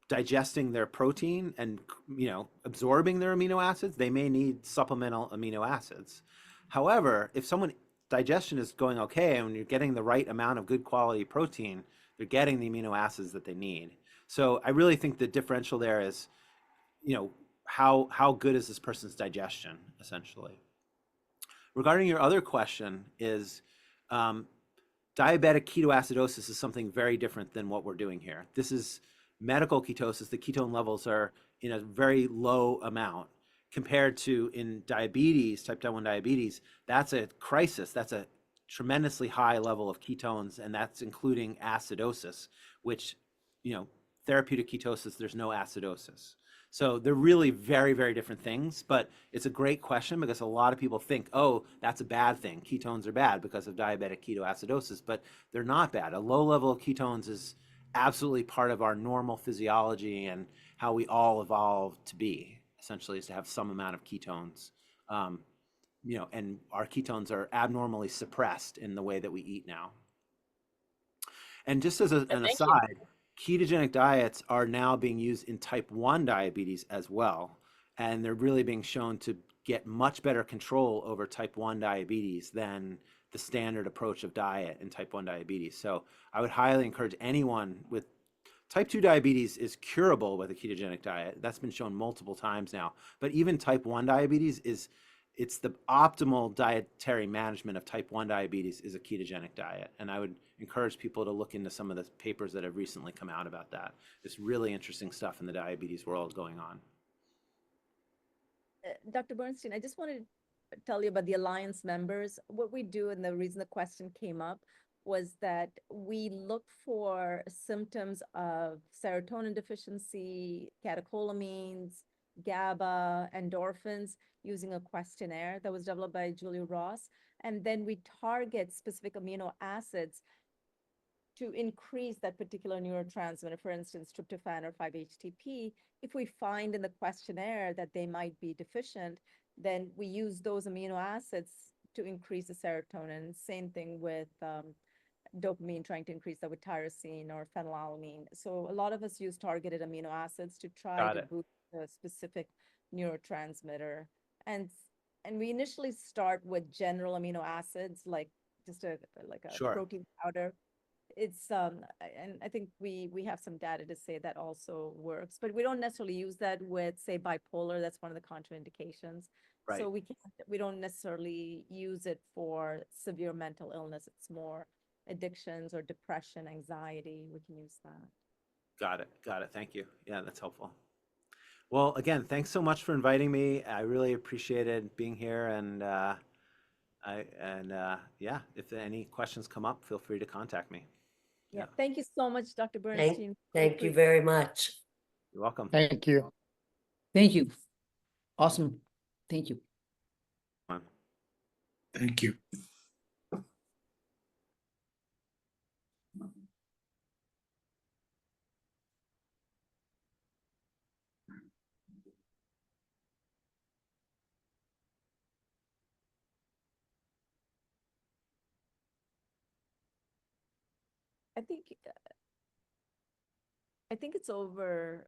digesting their protein and, you know, absorbing their amino acids, they may need supplemental amino acids. However, if someone digestion is going okay and you're getting the right amount of good quality protein, they're getting the amino acids that they need. So I really think the differential there is, you know, how good is this person's digestion, essentially. Regarding your other question is, diabetic ketoacidosis is something very different than what we're doing here. This is medical ketosis. The ketone levels are in a very low amount compared to in diabetes, type 1 diabetes. That's a crisis. That's a tremendously high level of ketones, and that's including acidosis, which, you know, therapeutic ketosis, there's no acidosis. So they're really very, very different things, but it's a great question because a lot of people think, oh, that's a bad thing. Ketones are bad because of diabetic ketoacidosis, but they're not bad. A low level of ketones is absolutely part of our normal physiology and how we all evolved to be, essentially, is to have some amount of ketones. You know, and our ketones are abnormally suppressed in the way that we eat now. And just as an Thank you. aside, ketogenic diets are now being used in type 1 diabetes as well. And they're really being shown to get much better control over type 1 diabetes than the standard approach of diet in type 1 diabetes. So I would highly encourage anyone with type 2 diabetes is curable with a ketogenic diet. That's been shown multiple times now. But even type 1 diabetes it's the optimal dietary management of type 1 diabetes is a ketogenic diet. And I would encourage people to look into some of the papers that have recently come out about that. There's really interesting stuff in the diabetes world going on. Dr. Bernstein, I just wanted to tell you about the Alliance members. What we do, and the reason the question came up, was that we look for symptoms of serotonin deficiency, catecholamines, GABA, endorphins, using a questionnaire that was developed by Julia Ross. And then we target specific amino acids to increase that particular neurotransmitter, for instance, tryptophan or 5-HTP. If we find in the questionnaire that they might be deficient, then we use those amino acids to increase the serotonin. Same thing with dopamine, trying to increase that with tyrosine or phenylalanine. So a lot of us use targeted amino acids to try Got to it. boost the specific neurotransmitter. And and we initially start with general amino acids, like just a Sure. protein powder. It's and I think we have some data to say that also works, but we don't necessarily use that with, say, bipolar. That's one of the contraindications. Right. So we don't necessarily use it for severe mental illness. It's more addictions or depression, anxiety. We can use that. Got it. Got it. Thank you. Yeah, that's helpful. Well, again, thanks so much for inviting me. I really appreciated being here, and yeah, if any questions come up, feel free to contact me. Yeah. Yeah. Thank you so much, Dr. Thank, Bernstein. thank you very much. You're welcome. Thank you. Thank you. Awesome. Thank you. Thank you. I think it's over